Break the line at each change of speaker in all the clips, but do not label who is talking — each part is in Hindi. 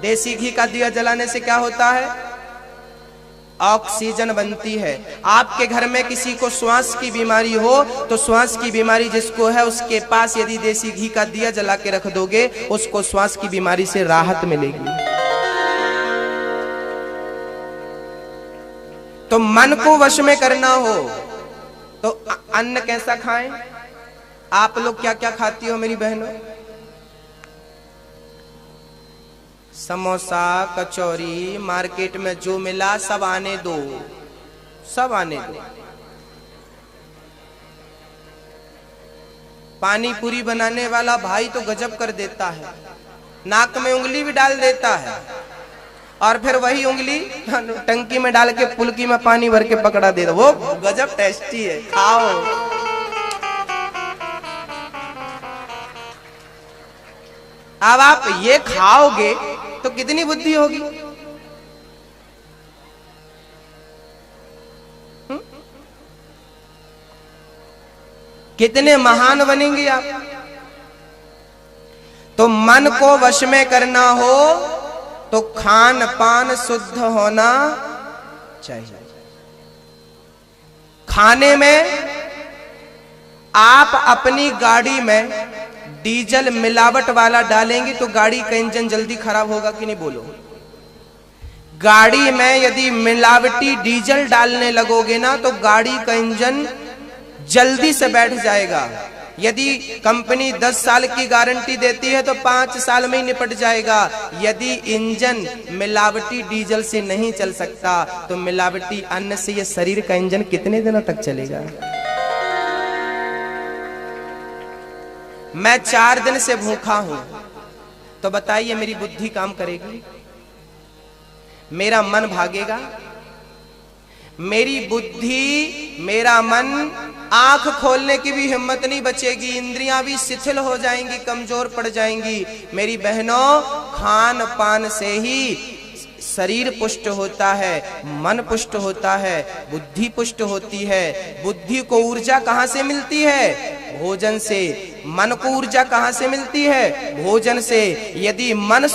देसी घी का दिया जलाने से क्या होता है? ऑक्सीजन बनती है। आपके घर में किसी को श्वास की बीमारी हो तो श्वास की बीमारी जिसको है उसके पास यदि देसी घी का दिया जला के रख दोगे, उसको श्वास की बीमारी से राहत मिलेगी। तो मन को वश में करना हो तो अन्न कैसा खाएं? आप लोग क्या क्या खाती हो मेरी बहनों? समोसा, कचौरी, मार्केट में जो मिला सब आने दो, सब आने दो। पानी पूरी बनाने वाला भाई तो गजब कर देता है, नाक में उंगली भी डाल देता है और फिर वही उंगली टंकी में डाल के पुलकी में पानी भर के पकड़ा देता। वो गजब टेस्टी है, खाओ। अब आप ये खाओगे तो कितनी बुद्धि होगी? कितने महान बनेंगे आप। तो मन को वश में करना हो तो खान पान शुद्ध होना चाहिए। खाने में आप अपनी गाड़ी में डीजल मिलावट वाला डालेंगे तो गाड़ी का इंजन जल्दी खराब होगा कि नहीं? बोलो। गाड़ी में यदि मिलावटी डीजल डालने लगोगे ना तो गाड़ी का इंजन जल्दी से बैठ जाएगा। यदि कंपनी 10 साल की गारंटी देती है तो 5 साल में ही निपट जाएगा। यदि इंजन मिलावटी डीजल से नहीं चल सकता तो मिलावटी अन्न से ये शरीर का इंजन कितने दिनों तक चलेगा? मैं 4 दिन से भूखा हूं तो बताइए मेरी बुद्धि काम करेगी? मेरा मन भागेगा? मेरी बुद्धि, मेरा मन आंख खोलने की भी हिम्मत नहीं बचेगी, इंद्रियां भी शिथिल हो जाएंगी, कमजोर पड़ जाएंगी। मेरी बहनों, खान पान से ही शरीर पुष्ट होता है, मन पुष्ट होता है, बुद्धि पुष्ट होती है। बुद्धि को ऊर्जा कहां से मिलती है? भोजन से। मन को ऊर्जा कहां से मिलती है? भोजन से। यदि मन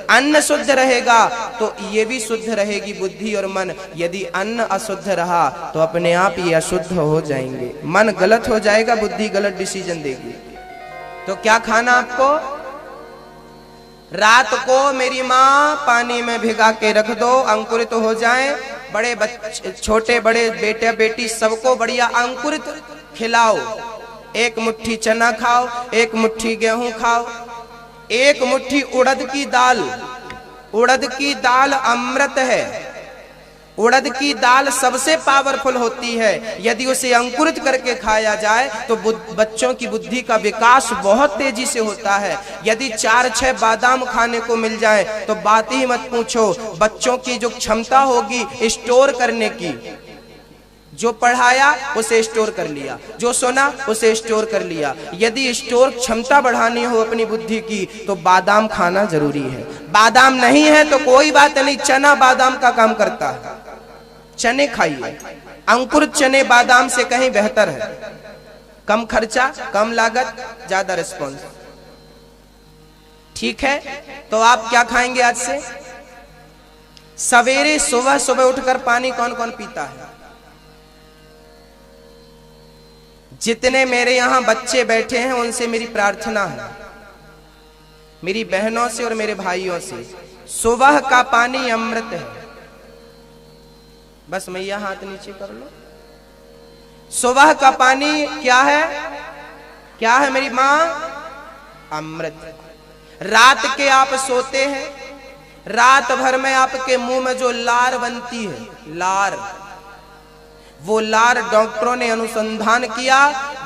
अन्न शुद्ध रहेगा तो ये भी शुद्ध रहेगी बुद्धि और मन। यदि अन्न अशुद्ध रहा तो अपने आप ये अशुद्ध हो जाएंगे। मन गलत हो जाएगा, बुद्धि गलत डिसीजन देगी। तो क्या खाना आपको? रात को मेरी माँ पानी में भिगा के रख दो, अंकुरित हो जाएं। बड़े बच्चे, छोटे बड़े, बेटे बेटी सबको बढ़िया अंकुरित खिलाओ। एक मुट्ठी चना खाओ, एक मुट्ठी गेहूं खाओ, एक मुट्ठी उड़द की दाल। उड़द की दाल अमृत है। उड़द की दाल सबसे पावरफुल होती है। यदि उसे अंकुरित करके खाया जाए तो बच्चों की बुद्धि का विकास बहुत तेजी से होता है। यदि 4-6 बादाम खाने को मिल जाए तो बात ही मत पूछो। बच्चों की जो क्षमता होगी स्टोर करने की, जो पढ़ाया उसे स्टोर कर लिया, जो सुना उसे स्टोर कर लिया। यदि स्टोर क्षमता बढ़ानी हो अपनी बुद्धि की तो बादाम खाना जरूरी है। बादाम नहीं है तो कोई बात नहीं, चना बादाम का काम करता है। चने खाइए, अंकुरित चने बादाम से कहीं बेहतर है। कम खर्चा, कम लागत, ज्यादा रिस्पॉन्स। ठीक है, तो आप क्या खाएंगे आज से? सवेरे सुबह सुबह उठकर पानी कौन कौन पीता है? जितने मेरे यहां बच्चे बैठे हैं उनसे मेरी प्रार्थना है, मेरी बहनों से और मेरे भाइयों से, सुबह का पानी अमृत है। बस मैया हाथ नीचे कर लो। सुबह का पानी क्या है? क्या है मेरी मां? अमृत। रात के आप सोते हैं, रात भर में आपके मुंह में जो लार बनती है, लार, वो लार डॉक्टरों ने अनुसंधान किया,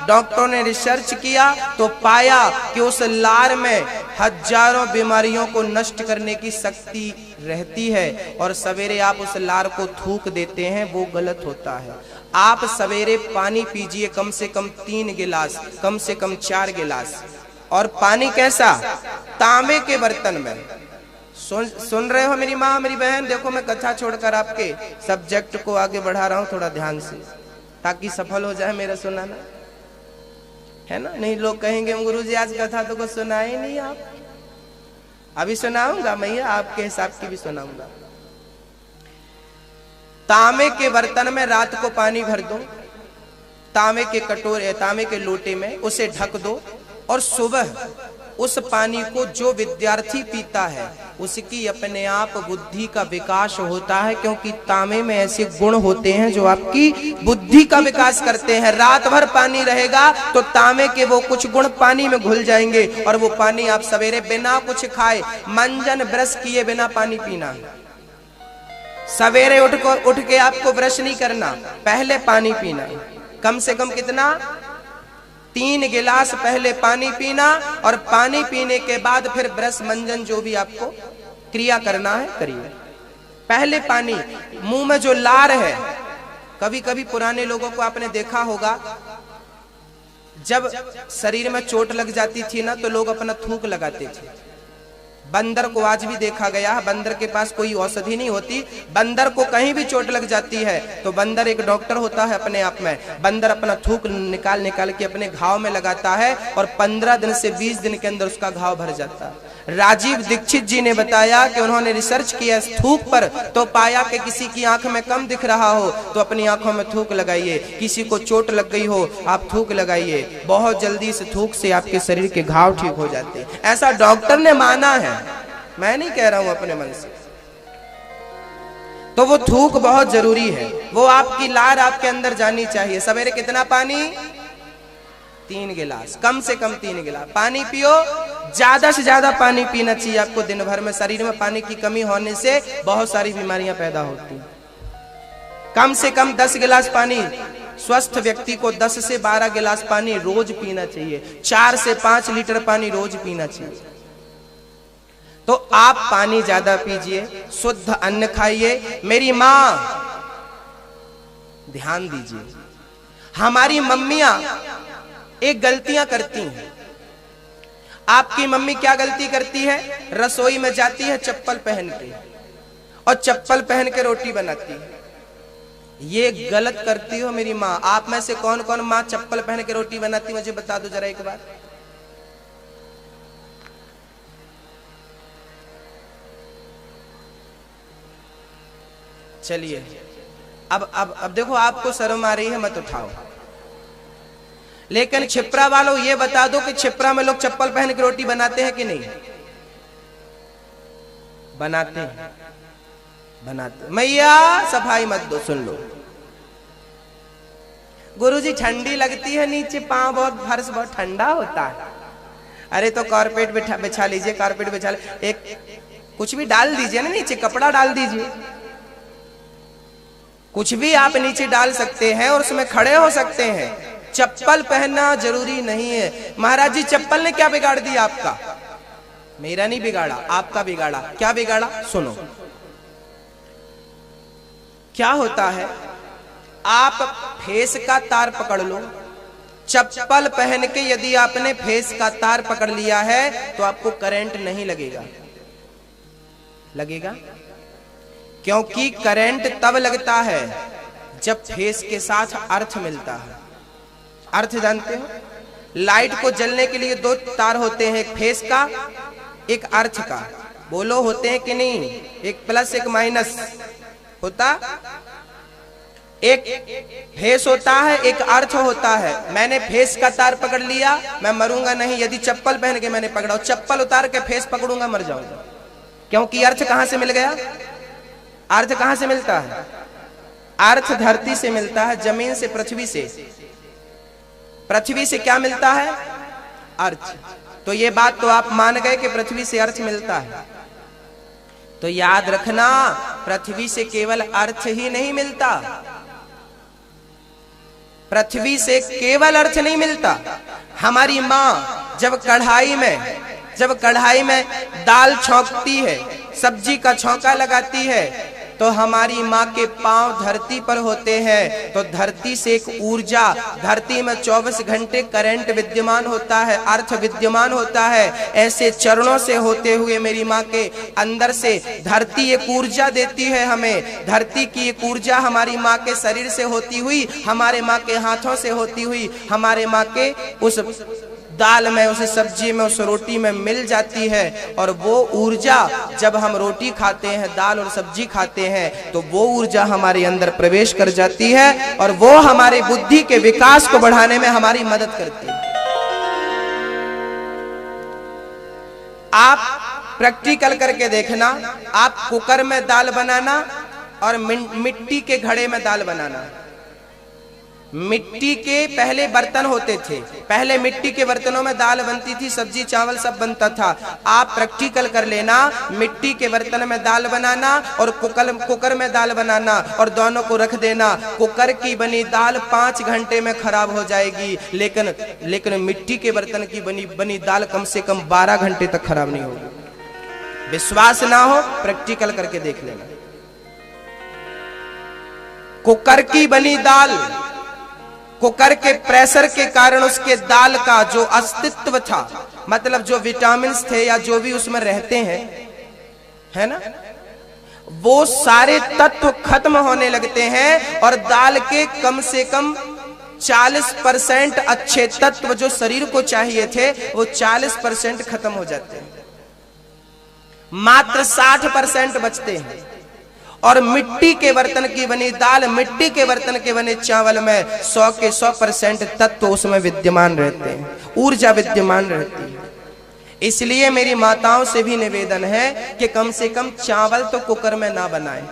डॉक्टरों ने रिसर्च किया तो पाया कि उस लार में हजारों बीमारियों को नष्ट करने की शक्ति रहती है। और सवेरे आप उस लार को थूक देते हैं, वो गलत होता है। आप सवेरे पानी पीजिए, कम से कम 3 गिलास, कम से कम 4 गिलास। और पानी कैसा? तांबे के बर्तन में। सुन रहे हो मेरी माँ, मेरी बहन? देखो मैं कथा छोड़कर आपके सब्जेक्ट को आगे बढ़ा रहा हूं, थोड़ा ध्यान से, ताकि सफल हो जाए मेरा सुनाना, है ना? नहीं लोग कहेंगे गुरुजी आज कथा तो कुछ सुना ही नहीं आप। अभी सुनाऊंगा मैया, आपके हिसाब की भी सुनाऊंगा। तांबे के बर्तन में रात को पानी भर दो, तांबे के कटोरे, तांबे के लोटे में उसे ढक दो, और सुबह उस पानी को जो विद्यार्थी पीता है उसकी अपने आप बुद्धि का विकास होता है, क्योंकि तांबे में ऐसे गुण होते हैं जो आपकी बुद्धि का विकास करते हैं। रात भर पानी रहेगा तो तांबे के वो कुछ गुण पानी में घुल जाएंगे, और वो पानी आप सवेरे बिना कुछ खाए, मंजन ब्रश किए बिना पानी पीना। सवेरे उठ के आपको ब्रश नहीं करना, पहले पानी पीना। कम से कम कितना? 3 गिलास पहले पानी पीना, और पानी पीने के बाद फिर ब्रश मंजन जो भी आपको क्रिया करना है करिए। पहले पानी, मुंह में जो लार है, कभी कभी पुराने लोगों को आपने देखा होगा, जब शरीर में चोट लग जाती थी ना तो लोग अपना थूक लगाते थे। बंदर को आज भी देखा गया है, बंदर के पास कोई औषधि नहीं होती, बंदर को कहीं भी चोट लग जाती है तो बंदर एक डॉक्टर होता है अपने आप में। बंदर अपना थूक निकाल के अपने घाव में लगाता है, और 15 दिन से 20 दिन के अंदर उसका घाव भर जाता है। राजीव दीक्षित जी ने बताया कि उन्होंने रिसर्च किया इस थूक पर, तो पाया कि किसी की आंख में कम दिख रहा हो तो अपनी आंखों में थूक लगाइए, किसी को चोट लग गई हो आप थूक लगाइए, बहुत जल्दी से थूक से आपके शरीर के घाव ठीक हो जाते हैं। ऐसा डॉक्टर ने माना है, मैं नहीं कह रहा हूं अपने मन से। तो वो थूक बहुत जरूरी है, वो आपकी लार आपके अंदर जानी चाहिए। सवेरे कितना पानी? 3 गिलास, कम से कम 3 गिलास पानी पियो। ज्यादा से ज्यादा पानी पीना चाहिए आपको दिन भर में। शरीर में पानी की कमी होने से बहुत सारी बीमारियां पैदा होती हैं। कम से कम 10 गिलास पानी, स्वस्थ व्यक्ति को 10 से 12 गिलास पानी रोज पीना चाहिए। 4 से 5 लीटर पानी रोज पीना चाहिए। तो आप पानी ज्यादा पीजिए, शुद्ध अन्न खाइए। मेरी मां, ध्यान दीजिए, हमारी मम्मियां एक गलतियां करती हैं। आपकी मम्मी क्या गलती करती है? रसोई में जाती है चप्पल पहन के, और चप्पल पहन के रोटी बनाती है। ये गलत करती हो मेरी माँ। आप में से कौन कौन माँ चप्पल पहन के रोटी बनाती, मुझे बता दो जरा एक बार। चलिए, अब देखो, आपको शर्म आ रही है, मत उठाओ। लेकिन छिपरा वालों ये बता दो कि छिपरा में लोग चप्पल पहन के रोटी बनाते हैं कि नहीं? बनाते हैं, बनाते। मैया सफाई मत दो, सुन लो। गुरुजी ठंडी लगती है नीचे, पांव बहुत, फर्श बहुत ठंडा होता है। अरे तो कारपेट बिछा लीजिए, कारपेट बिछा लीजिए, एक कुछ भी डाल दीजिए ना नीचे, कपड़ा डाल दीजिए, कुछ भी आप नीचे डाल सकते हैं और उसमें खड़े हो सकते हैं। चप्पल पहनना जरूरी नहीं है। महाराज जी चप्पल ने क्या बिगाड़ दिया आपका? मेरा नहीं बिगाड़ा, आपका बिगाड़ा। क्या बिगाड़ा? सुनो, क्या होता है, आप फेस का तार पकड़ लो। चप्पल पहन के यदि आपने फेस का तार पकड़ लिया है तो आपको करंट नहीं लगेगा। लगेगा? क्योंकि करंट तब लगता है जब फेस के साथ अर्थ मिलता है। अर्थ जानते हो? लाइट को जलने के लिए 2 तार होते हैं, एक फेस का, एक अर्थ का। बोलो होते हैं कि नहीं? एक प्लस एक माइनस होता। एक फेस होता है, एक अर्थ होता है। मैंने फेस का तार पकड़ लिया, मैं मरूंगा नहीं। यदि चप्पल पहन के मैंने पकड़ा, चप्पल उतार के फेस पकड़ूंगा, मर जाऊंगा। क्योंकि अर्थ कहां से मिल गया? अर्थ कहां से मिलता है? अर्थ धरती से मिलता है, जमीन से, पृथ्वी से। पृथ्वी से क्या मिलता है? अर्थ। तो ये बात तो आप मान गए कि पृथ्वी से अर्थ मिलता है। तो याद रखना, पृथ्वी से केवल अर्थ ही नहीं मिलता। पृथ्वी से केवल अर्थ नहीं मिलता। हमारी माँ जब कढ़ाई में दाल छौंकती है, सब्जी का छौंका लगाती है, तो हमारी माँ के पांव धरती पर होते हैं। तो धरती से एक ऊर्जा, धरती में 24 घंटे करंट विद्यमान होता है, अर्थ विद्यमान होता है। ऐसे चरणों से होते हुए मेरी माँ के अंदर से धरती एक ऊर्जा देती है हमें। धरती की एक ऊर्जा हमारी माँ के शरीर से होती हुई, हमारे माँ के हाथों से होती हुई, हमारे माँ के उस दाल में, उस सब्जी में, उस रोटी में मिल जाती है। और वो ऊर्जा जब हम रोटी खाते हैं, दाल और सब्जी खाते हैं, तो वो ऊर्जा हमारे अंदर प्रवेश कर जाती है और वो हमारी बुद्धि के विकास को बढ़ाने में हमारी मदद करती है। आप प्रैक्टिकल करके देखना, आप कुकर में दाल बनाना और मिट्टी के घड़े में दाल बनाना। मिट्टी के पहले बर्तन होते थे, पहले मिट्टी के बर्तनों में दाल बनती थी, सब्जी चावल सब बनता था। आप प्रैक्टिकल कर लेना, मिट्टी के बर्तन में दाल बनाना और कुकर में दाल बनाना और दोनों को रख देना। कुकर की बनी दाल 5 घंटे में खराब हो जाएगी, लेकिन मिट्टी के बर्तन की बनी दाल कम से कम 12 घंटे तक खराब नहीं होगी। विश्वास ना हो, प्रैक्टिकल करके देख लेना। कुकर की बनी दाल, कुकर के प्रेशर के कारण उसके दाल का जो अस्तित्व था, मतलब जो विटामिन्स थे या जो भी उसमें रहते हैं, है ना, वो सारे तत्व खत्म होने लगते हैं और दाल के कम से कम 40% अच्छे तत्व जो शरीर को चाहिए थे, वो 40% खत्म हो जाते हैं, मात्र 60% बचते हैं। और मिट्टी के बर्तन की बनी दाल, मिट्टी के बर्तन के बने चावल में 100 के 100% तत्व उसमें विद्यमान रहते हैं, ऊर्जा विद्यमान रहती है। इसलिए मेरी माताओं से भी निवेदन है कि कम से कम चावल तो कुकर में ना बनाएं।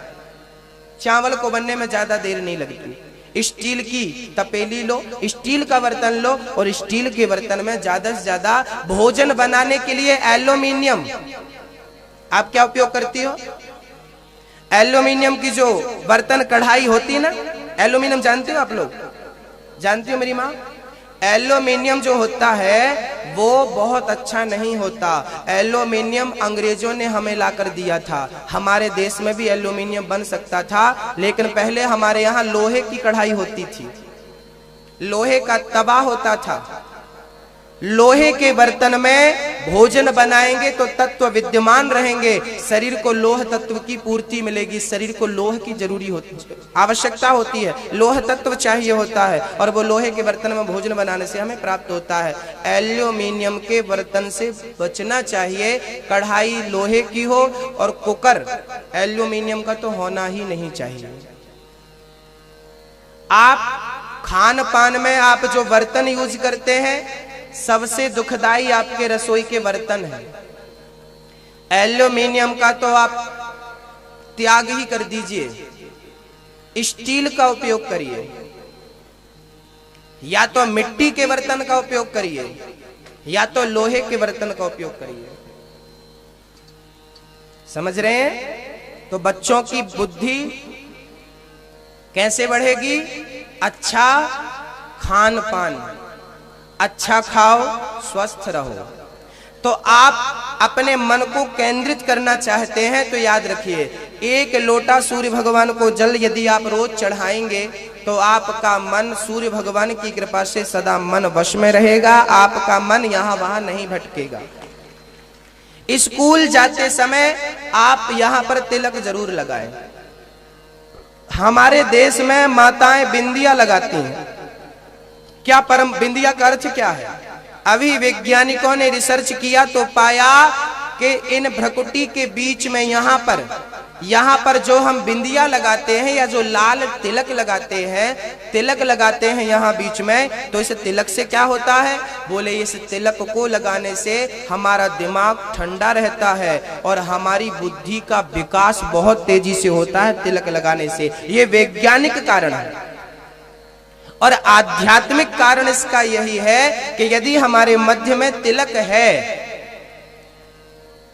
चावल को बनने में ज्यादा देर नहीं लगती। स्टील की तपेली लो, स्टील का बर्तन लो और स्टील के बर्तन में ज्यादा से ज्यादा भोजन बनाने के लिए एल्यूमिनियम, आप क्या उपयोग करती हो? एल्यूमिनियम की जो बर्तन कढ़ाई होती है ना, एल्यूमिनियम जानते हो आप लोग? जानती हो मेरी माँ? एल्यूमिनियम जो होता है वो बहुत अच्छा नहीं होता। एल्यूमिनियम अंग्रेजों ने हमें लाकर दिया था। हमारे देश में भी एल्यूमिनियम बन सकता था, लेकिन पहले हमारे यहाँ लोहे की कढ़ाई होती थी, लोहे का तवा होता था। लोहे के बर्तन में भोजन बनाएंगे तो तत्व विद्यमान रहेंगे, शरीर को लोह तत्व की पूर्ति मिलेगी। शरीर को लोह की जरूरी होती, आवश्यकता होती है, लोह तत्व चाहिए होता है और वो लोहे के बर्तन में भोजन बनाने से हमें प्राप्त होता है। एल्यूमिनियम के बर्तन से बचना चाहिए। कढ़ाई लोहे की हो और कुकर एल्यूमिनियम का तो होना ही नहीं चाहिए। आप खान पान में आप जो बर्तन यूज करते हैं, सबसे दुखदाई आपके रसोई के बर्तन हैं। एल्यूमिनियम का तो आप त्याग ही कर दीजिए, स्टील का उपयोग करिए, या तो मिट्टी के बर्तन का उपयोग करिए या तो लोहे के बर्तन का उपयोग करिए। समझ रहे हैं? तो बच्चों की बुद्धि कैसे बढ़ेगी? अच्छा खान पान, अच्छा खाओ, स्वस्थ रहो। तो आप अपने मन को केंद्रित करना चाहते हैं तो याद रखिए, 1 लोटा सूर्य भगवान को जल यदि आप रोज चढ़ाएंगे तो आपका मन सूर्य भगवान की कृपा से सदा मन वश में रहेगा। आपका मन यहाँ वहां नहीं भटकेगा। स्कूल जाते समय आप यहाँ पर तिलक जरूर लगाएं। हमारे देश में माताएं बिंदिया लगाती हैं। क्या परम बिंदिया का अर्थ क्या है? अभी वैज्ञानिकों ने रिसर्च किया तो पाया कि इन भ्रकुटी के बीच में यहाँ पर जो हम बिंदिया लगाते हैं या जो लाल तिलक लगाते हैं यहाँ बीच में, तो इस तिलक से क्या होता है? बोले इस तिलक को लगाने से हमारा दिमाग ठंडा रहता है और हमारी बुद्धि का विकास बहुत तेजी से होता है तिलक लगाने से। ये वैज्ञानिक कारण है। और आध्यात्मिक कारण इसका यही है कि यदि हमारे मध्य में तिलक है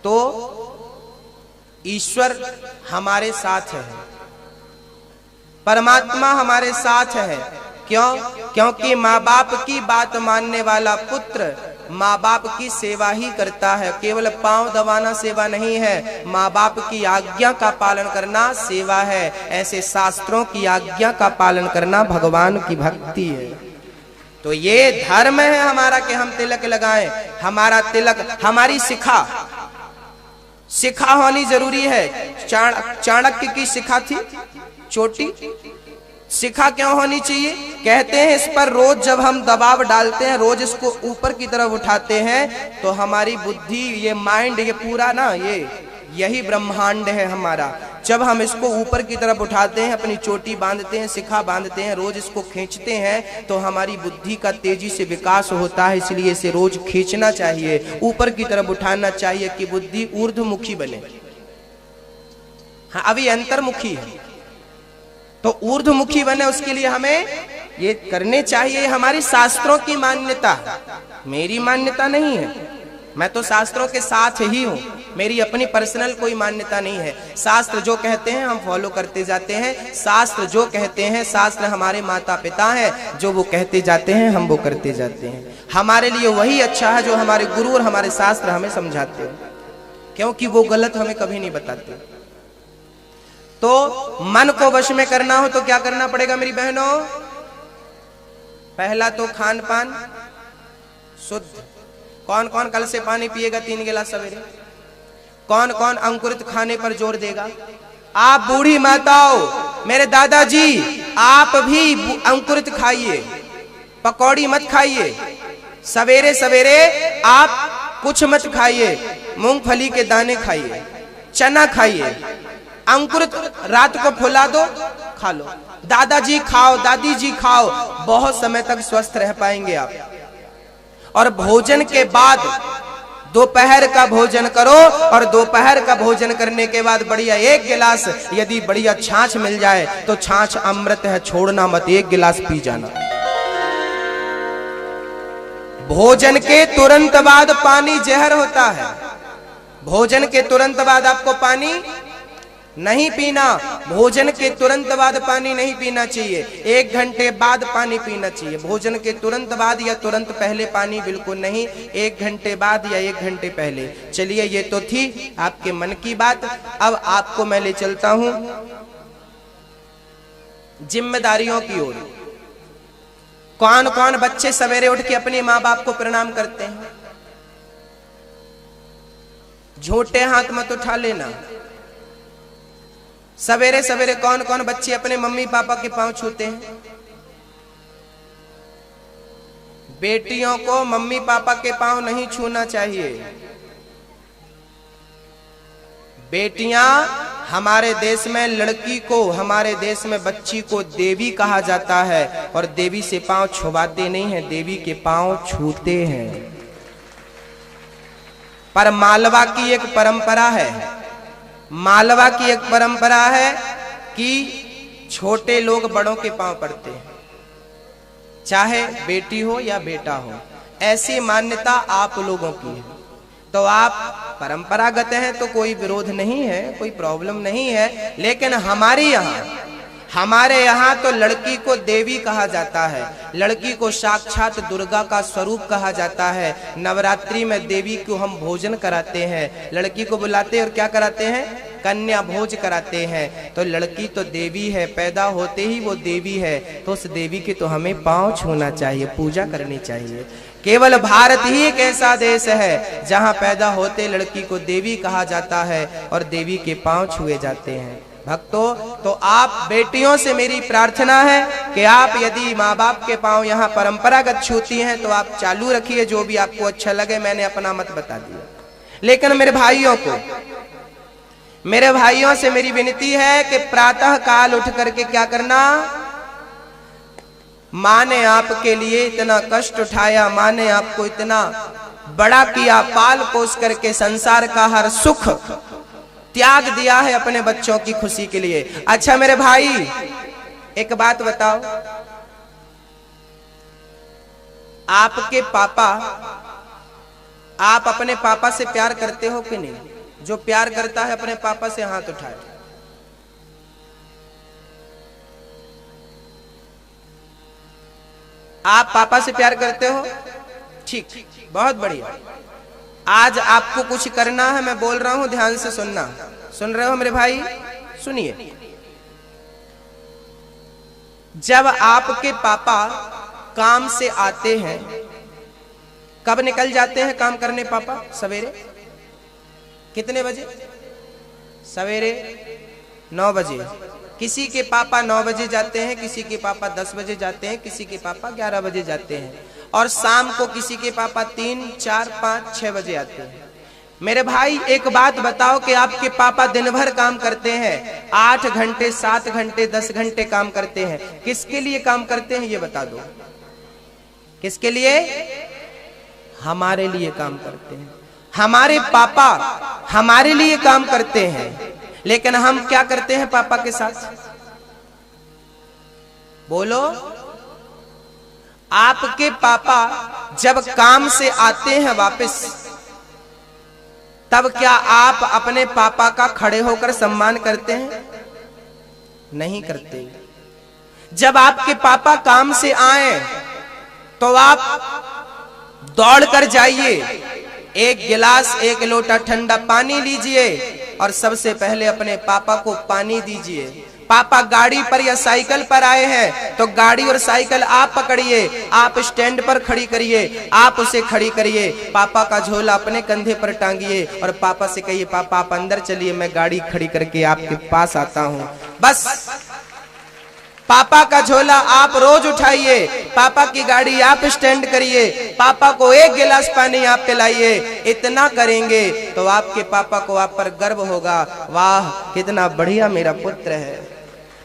तो ईश्वर हमारे साथ है, परमात्मा हमारे साथ है। क्यों? क्योंकि माँ बाप की बात मानने वाला पुत्र माँ बाप की सेवा ही करता है। केवल पांव दबाना सेवा नहीं है, माँ बाप की आज्ञा का पालन करना सेवा है। ऐसे शास्त्रों की आज्ञा का पालन करना भगवान की भक्ति है। तो ये धर्म है हमारा कि हम तिलक लगाएं। हमारा तिलक, हमारी शिखा होनी जरूरी है। चाणक्य की शिखा थी, चोटी शिखा क्यों होनी चाहिए? कहते हैं इस पर रोज जब हम दबाव डालते हैं, रोज इसको ऊपर की तरफ उठाते हैं, तो हमारी बुद्धि, ये माइंड, ये पूरा ना, यही ब्रह्मांड है हमारा। जब हम इसको ऊपर की तरफ उठाते हैं, अपनी चोटी बांधते हैं, शिखा बांधते हैं, रोज इसको खींचते हैं, तो हमारी बुद्धि का तेजी से विकास होता है। इसलिए इसे रोज खींचना चाहिए, ऊपर की तरफ उठाना चाहिए कि बुद्धि ऊर्ध्वमुखी बने। हाँ, अभी अंतर्मुखी है, तो ऊर्ध्वमुखी बने, उसके लिए हमें ये करने चाहिए। हमारी शास्त्रों की मान्यता, मेरी मान्यता नहीं है। मैं तो शास्त्रों के साथ ही हूँ, मेरी अपनी पर्सनल कोई मान्यता नहीं है। शास्त्र जो कहते हैं हम फॉलो करते जाते हैं। शास्त्र जो कहते हैं, शास्त्र हमारे माता पिता हैं, जो वो कहते जाते हैं हम वो करते जाते हैं। हमारे लिए वही अच्छा है जो हमारे गुरु और हमारे शास्त्र हमें समझाते हैं, क्योंकि वो गलत हमें कभी नहीं बताते। तो मन को वश में करना हो तो क्या करना पड़ेगा मेरी बहनों? पहला तो खान पान शुद्ध। कौन कौन कल से पानी पिएगा 3 गिलास सवेरे? कौन कौन अंकुरित खाने पर जोर देगा? आप बूढ़ी माताओं, मेरे दादाजी, आप भी अंकुरित खाइए, पकौड़ी मत खाइए। सवेरे सवेरे आप कुछ मत खाइए, मूंगफली के दाने खाइए, चना खाइए, अंकुरित रात को फुला दो, खा लो। दादाजी खाओ, दादी जी खाओ, बहुत समय तक स्वस्थ रह पाएंगे आप। और भोजन के बाद दोपहर का भोजन करो, और दोपहर का भोजन करने के बाद बढ़िया 1 गिलास यदि बढ़िया छाछ मिल जाए तो छाछ अमृत है, छोड़ना मत, 1 गिलास पी जाना। भोजन के तुरंत बाद पानी जहर होता है। भोजन के तुरंत बाद आपको पानी नहीं पीना, भोजन के तुरंत बाद पानी नहीं पीना चाहिए, 1 घंटे बाद पानी पीना चाहिए। भोजन के तुरंत बाद या तुरंत पहले पानी बिल्कुल नहीं, 1 घंटे बाद या 1 घंटे पहले। चलिए, ये तो थी आपके मन की बात। अब आपको मैं ले चलता हूं जिम्मेदारियों की ओर। कौन कौन बच्चे सवेरे उठ के अपने माँ बाप को प्रणाम करते हैं? झूठे हाथ मत उठा लेना। सवेरे सवेरे कौन कौन बच्चे अपने मम्मी पापा के पांव छूते हैं? बेटियों को मम्मी पापा के पांव नहीं छूना चाहिए। बेटियां, हमारे देश में लड़की को, हमारे देश में बच्ची को देवी कहा जाता है, और देवी से पांव छुवाते नहीं है, देवी के पांव छूते हैं। पर मालवा की एक परंपरा है, मालवा की एक परंपरा है कि छोटे लोग बड़ों के पांव पड़ते हैं, चाहे बेटी हो या बेटा हो। ऐसी मान्यता आप लोगों की है, तो आप परंपरागत हैं तो कोई विरोध नहीं है, कोई प्रॉब्लम नहीं है। लेकिन हमारे यहाँ तो लड़की को देवी कहा जाता है, लड़की को साक्षात दुर्गा का स्वरूप कहा जाता है। नवरात्रि में देवी को हम भोजन कराते हैं, लड़की को बुलाते हैं और क्या कराते हैं? कन्या भोज कराते हैं। तो लड़की तो देवी है, पैदा होते ही वो देवी है, तो उस देवी के तो हमें पांव छूना चाहिए, पूजा करनी चाहिए। केवल भारत ही एक ऐसा देश है जहां पैदा होते लड़की को देवी कहा जाता है और देवी के पांव छुए जाते हैं। भक्तों, तो आप बेटियों से मेरी प्रार्थना है कि आप यदि माँ बाप के पांव यहाँ परंपरागत छूती हैं तो आप चालू रखिए, जो भी आपको अच्छा लगे। मैंने अपना मत बता दिया। लेकिन मेरे भाइयों से मेरी विनती है कि प्रातः काल उठ करके क्या करना? माँ ने आपके लिए इतना कष्ट उठाया, माँ ने आपको इतना बड़ा किया, पाल पोस करके संसार का हर सुख त्याग दिया है अपने बच्चों की खुशी के लिए। अच्छा मेरे भाई, एक बात बताओ, आपके पापा, आप अपने पापा से प्यार करते हो कि नहीं? जो प्यार करता है अपने पापा से हाथ उठाए। आप पापा से प्यार करते हो? ठीक, बहुत बढ़िया। आज आपको कुछ करना है, मैं बोल रहा हूं, ध्यान से सुनना। सुन रहे हो मेरे भाई? सुनिए। जब आपके पापा काम से आते हैं, कब निकल जाते हैं काम करने पापा? सवेरे कितने बजे? सवेरे 9 बजे। किसी के पापा 9 बजे जाते हैं, किसी के पापा 10 बजे जाते हैं, किसी के पापा 11 बजे जाते हैं, और शाम को किसी के पापा 3, 4, 5, 6 बजे आते हैं। मेरे भाई एक बात बताओ कि आपके पापा दिन भर काम करते हैं, 8 घंटे, 7 घंटे, 10 घंटे काम करते हैं, किसके लिए काम करते हैं ये बता दो। किसके लिए? हमारे लिए काम करते हैं। हमारे पापा हमारे लिए काम करते हैं, लेकिन हम क्या करते हैं पापा के साथ? बोलो। आपके पापा जब काम से आते हैं वापस, तब क्या आप अपने पापा का खड़े होकर सम्मान करते हैं? नहीं करते। जब आपके पापा काम से आए तो आप दौड़ कर जाइए, एक गिलास, एक लोटा ठंडा पानी लीजिए और सबसे पहले अपने पापा को पानी दीजिए। पापा गाड़ी पर या साइकिल पर आए हैं तो गाड़ी और साइकिल आप पकड़िए, आप स्टैंड पर खड़ी करिए, आप उसे खड़ी करिए, पापा का झोला अपने कंधे पर टांगिए और पापा से कहिए पापा आप अंदर चलिए, मैं गाड़ी खड़ी करके आपके पास आता हूं। बस पापा का झोला आप रोज उठाइए, पापा की गाड़ी आप स्टैंड करिए, पापा को एक गिलास पानी आप पिलाइए। इतना करेंगे तो आपके पापा को आप पर गर्व होगा, वाह कितना बढ़िया मेरा पुत्र है।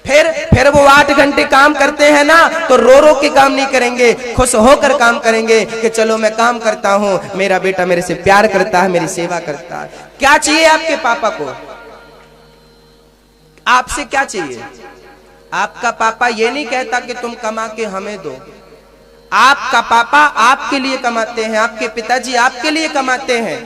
फिर वो 8 घंटे काम करते हैं ना, तो रो रो के काम नहीं करेंगे, खुश होकर काम करेंगे कि चलो मैं काम करता हूं, मेरा बेटा मेरे से प्यार करता है, मेरी सेवा करता है। क्या चाहिए आपके पापा को? आपसे क्या चाहिए? आपका पापा ये नहीं कहता कि तुम कमा के हमें दो। आपका पापा आपके लिए कमाते हैं, आपके पिताजी आपके लिए कमाते हैं,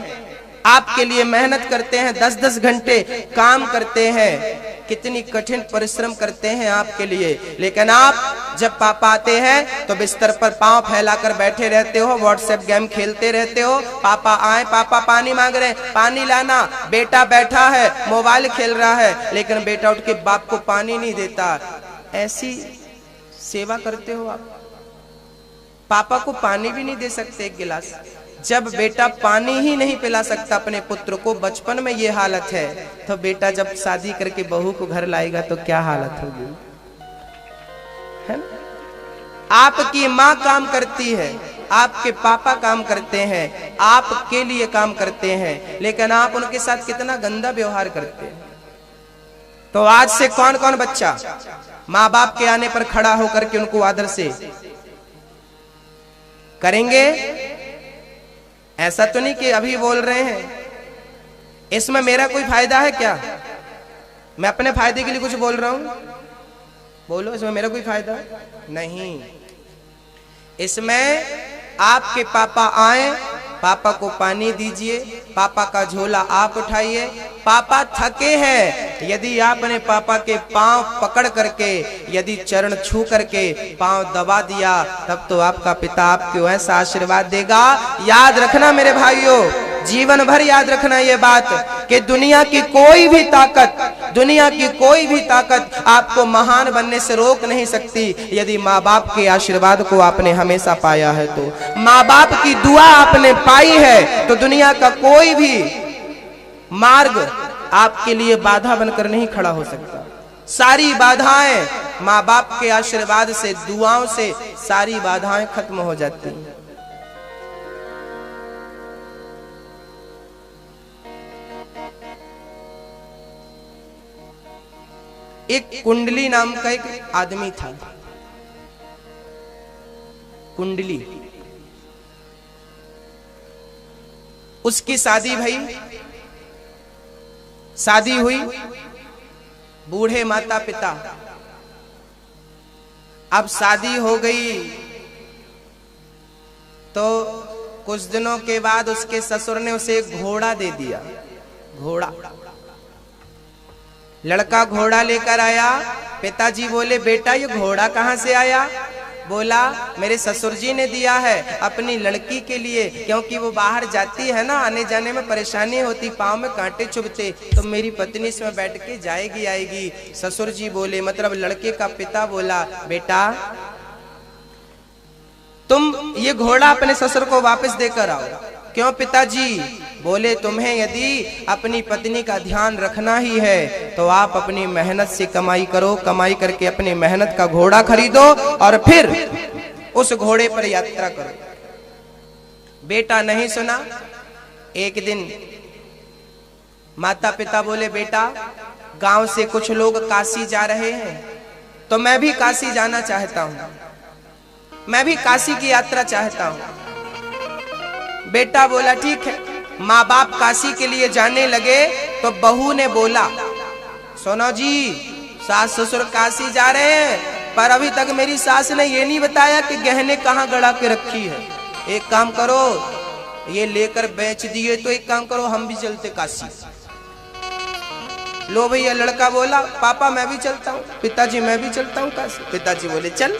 आपके लिए मेहनत करते हैं, 10-10 घंटे काम करते हैं, कितनी कठिन परिश्रम करते हैं आपके लिए। लेकिन आप जब पापा आते हैं तो बिस्तर पर पांव फैलाकर बैठे रहते हो, व्हाट्सएप गेम खेलते रहते हो। पापा आए, पापा पानी मांग रहे हैं, पानी लाना। बेटा बैठा है मोबाइल खेल रहा है, लेकिन बेटा उठ के बाप को पानी नहीं देता। ऐसी सेवा करते हो आप। पापा को पानी भी नहीं दे सकते एक गिलास। जब बेटा पानी ही नहीं पिला सकता अपने पुत्र को, बचपन में ये हालत है, तो बेटा जब शादी करके बहू को घर लाएगा तो क्या हालत होगी, है ना? आपकी माँ काम करती है, आपके पापा काम करते हैं, आपके लिए काम करते हैं, लेकिन आप उनके साथ कितना गंदा व्यवहार करते हैं। तो आज से कौन कौन बच्चा माँ बाप के आने पर खड़ा होकर के उनको आदर से करेंगे? ऐसा तो नहीं कि अभी बोल रहे हैं, इसमें मेरा कोई फायदा है क्या? मैं अपने फायदे के लिए कुछ बोल रहा हूं? बोलो, इसमें मेरा कोई फायदा नहीं। इसमें आपके पापा आए, पापा को पानी दीजिए, पापा का झोला आप उठाइए। पापा थके हैं, यदि आपने पापा के पांव पकड़ करके, यदि चरण छू करके पांव दबा दिया, तब तो आपका पिता आपको ऐसा आशीर्वाद देगा। याद रखना मेरे भाइयों, जीवन भर याद रखना ये बात कि दुनिया की कोई भी ताकत आपको महान बनने से रोक नहीं सकती, यदि माँ बाप के आशीर्वाद को आपने हमेशा पाया है तो। माँ बाप की दुआ आपने पाई है तो दुनिया का कोई भी मार्ग आपके लिए बाधा बनकर नहीं खड़ा हो सकता। सारी बाधाएं माँ बाप के आशीर्वाद से, दुआओं से सारी बाधाएं खत्म हो जाती हैं। एक कुंडली नाम का एक आदमी था। कुंडली, उसकी शादी भई, शादी हुई, बूढ़े माता पिता। अब शादी हो गई तो कुछ दिनों के बाद उसके ससुर ने उसे एक घोड़ा दे दिया। घोड़ा, लड़का घोड़ा लेकर आया। पिताजी बोले बेटा ये घोड़ा कहाँ से आया? बोला मेरे ससुर जी ने दिया है अपनी लड़की के लिए, क्योंकि वो बाहर जाती है ना, आने जाने में परेशानी होती, पाँव में कांटे चुभते, तो मेरी पत्नी इसमें बैठ के जाएगी आएगी। ससुर जी बोले, मतलब लड़के का पिता बोला, बेटा तुम ये घोड़ा अपने ससुर को वापस देकर आओ। क्यों पिताजी? बोले तुम्हें यदि अपनी पत्नी का ध्यान रखना ही है तो आप अपनी मेहनत से कमाई करो, कमाई करके अपनी मेहनत का घोड़ा खरीदो और फिर उस घोड़े पर यात्रा करो। बेटा नहीं सुना। एक दिन माता पिता बोले बेटा गांव से कुछ लोग काशी जा रहे हैं तो मैं भी काशी जाना चाहता हूं, मैं भी काशी की यात्रा चाहता हूं। बेटा बोला ठीक है। माँ बाप काशी के लिए जाने लगे तो बहू ने बोला सुनो जी, सास ससुर काशी जा रहे हैं पर अभी तक मेरी सास ने ये नहीं बताया कि गहने कहाँ गड़ा के रखी है। एक काम करो, ये लेकर बेच दिए तो एक काम करो हम भी चलते काशी। लो भैया, लड़का बोला पापा मैं भी चलता हूँ, पिताजी मैं भी चलता हूँ काशी। पिताजी बोले चल।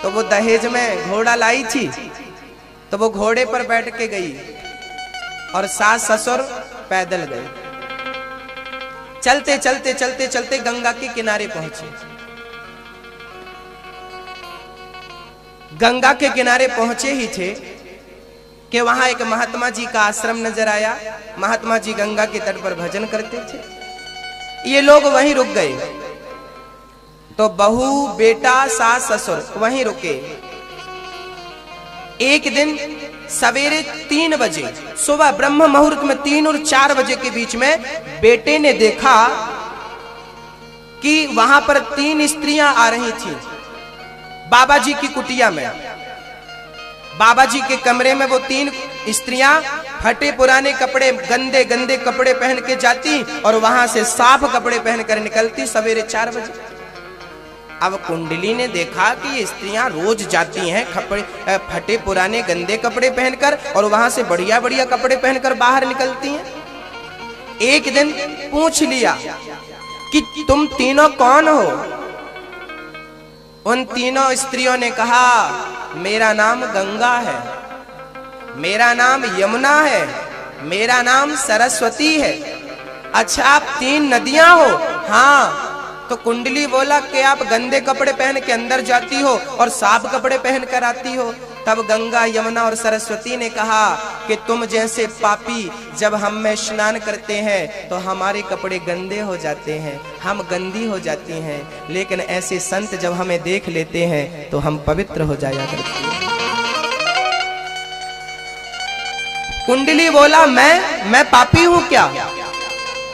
तो वो दहेज में घोड़ा लाई थी तो वो घोड़े पर बैठ के गई और सास ससुर पैदल गए। चलते चलते चलते चलते गंगा के किनारे पहुंचे। गंगा के किनारे पहुंचे ही थे कि वहां एक महात्मा जी का आश्रम नजर आया। महात्मा जी गंगा के तट पर भजन करते थे। ये लोग वहीं रुक गए तो बहू बेटा सास ससुर वहीं रुके। एक दिन सवेरे 3 बजे, सुबह ब्रह्म मुहूर्त में 3 और 4 बजे के बीच में बेटे ने देखा कि वहां पर 3 स्त्रियां आ रही थी बाबा जी की कुटिया में। बाबा जी के कमरे में वो 3 स्त्रियां फटे पुराने कपड़े, गंदे गंदे कपड़े पहन के जाती और वहां से साफ कपड़े पहनकर निकलती सवेरे 4 बजे। अब कुंडली ने देखा कि ये स्त्रियां रोज जाती हैं फटे पुराने गंदे कपड़े पहनकर और वहां से बढ़िया बढ़िया कपड़े पहनकर बाहर निकलती हैं। एक दिन पूछ लिया कि तुम तीनों कौन हो? उन तीनों स्त्रियों ने कहा मेरा नाम गंगा है, मेरा नाम यमुना है, मेरा नाम सरस्वती है। अच्छा आप 3 नदियां हो? हाँ। तो कुंडली बोला कि आप गंदे कपड़े पहन के अंदर जाती हो और साफ कपड़े पहन कर आती हो। तब गंगा यमुना और सरस्वती ने कहा कि तुम जैसे पापी जब हम में स्नान करते हैं तो हमारे कपड़े गंदे हो जाते हैं, हम गंदी हो जाती हैं, लेकिन ऐसे संत जब हमें देख लेते हैं तो हम पवित्र हो जाया करते हैं। कुंडली बोला मैं पापी हूं क्या?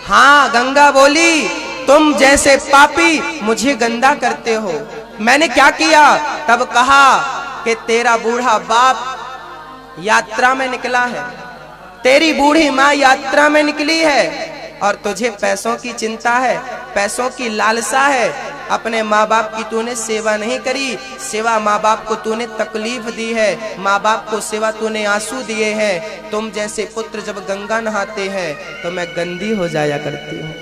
हाँ। गंगा बोली तुम जैसे पापी मुझे गंदा करते हो। मैंने क्या किया? तब कहा कि तेरा बूढ़ा बाप यात्रा में निकला है, तेरी बूढ़ी माँ यात्रा में निकली है और तुझे पैसों की चिंता है, पैसों की लालसा है। अपने माँ बाप की तूने सेवा नहीं करी, सेवा माँ बाप को तूने तकलीफ दी है, माँ बाप को सेवा तूने आंसू दिए हैं। तुम जैसे पुत्र जब गंगा नहाते हैं तो मैं गंदी हो जाया करती हूँ।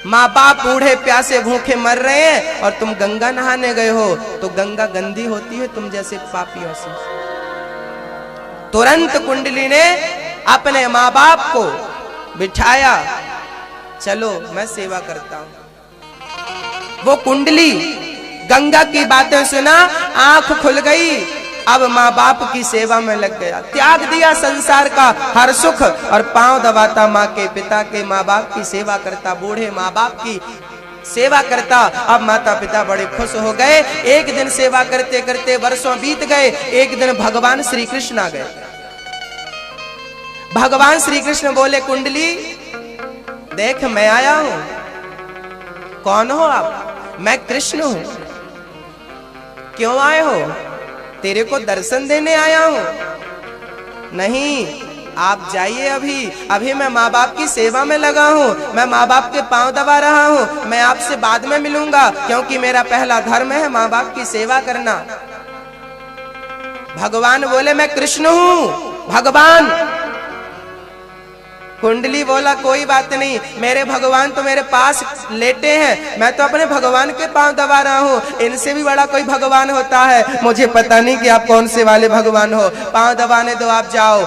माँ बाप बूढ़े प्यासे भूखे मर रहे हैं और तुम गंगा नहाने गए हो तो गंगा गंदी होती है तुम जैसे पापियों से। तुरंत कुंडली ने अपने माँ बाप को बिठाया, चलो मैं सेवा करता हूं। वो कुंडली गंगा की बातें सुना, आंख खुल गई। अब माँ बाप की सेवा में लग गया, त्याग दिया संसार का हर सुख और पांव दबाता माँ के, पिता के, माँ बाप की सेवा करता, बूढ़े माँ बाप की सेवा करता। अब माता पिता बड़े खुश हो गए। एक दिन सेवा करते करते वर्षों बीत गए। एक दिन भगवान श्री कृष्ण आ गए। भगवान श्री कृष्ण बोले कुंडली देख मैं आया हूं। कौन हो आप? मैं कृष्ण हूं। क्यों आए हो? तेरे को दर्शन देने आया हूं। नहीं, आप जाइए, अभी मैं माँ बाप की सेवा में लगा हूँ, मैं माँ बाप के पांव दबा रहा हूँ, मैं आपसे बाद में मिलूंगा क्योंकि मेरा पहला धर्म है माँ बाप की सेवा करना। भगवान बोले मैं कृष्ण हूँ। भगवान। कुंडली बोला कोई बात नहीं, मेरे भगवान तो मेरे पास लेटे हैं, मैं तो अपने भगवान के पांव दबा रहा हूँ, इनसे भी बड़ा कोई भगवान होता है। मुझे पता नहीं कि आप कौन से वाले भगवान हो, पांव दबाने दो, आप जाओ।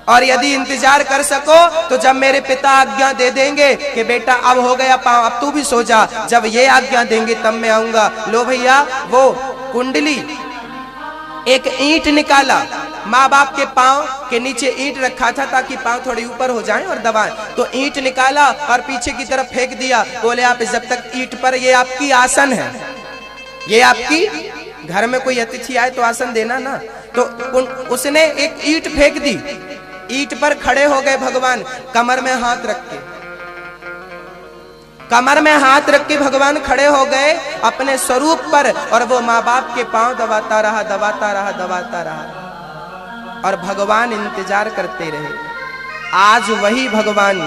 और यदि इंतजार कर सको तो जब मेरे पिता आज्ञा दे देंगे कि बेटा अब हो गया पांव, अब तू भी सो जा, जब ये आज्ञा देंगे तब मैं आऊंगा। लो भैया, वो कुंडली एक ईंट निकाला, माँ बाप के पांव के नीचे ईंट रखा था ताकि पांव थोड़े ऊपर हो जाएं और दबाएं। तो ईंट निकाला और पीछे की तरफ फेंक दिया। बोले आप जब तक ईंट पर, ये आपकी आसन है, ये आपकी, घर में कोई अतिथि आए तो आसन देना ना। तो उसने एक ईंट फेंक दी, ईंट पर खड़े हो गए भगवान, कमर में हाथ रख के, कमर में हाथ रख के भगवान खड़े हो गए अपने स्वरूप पर। और वो माँ बाप के पांव दबाता रहा, दबाता रहा, दबाता रहा, और भगवान इंतजार करते रहे। आज वही भगवान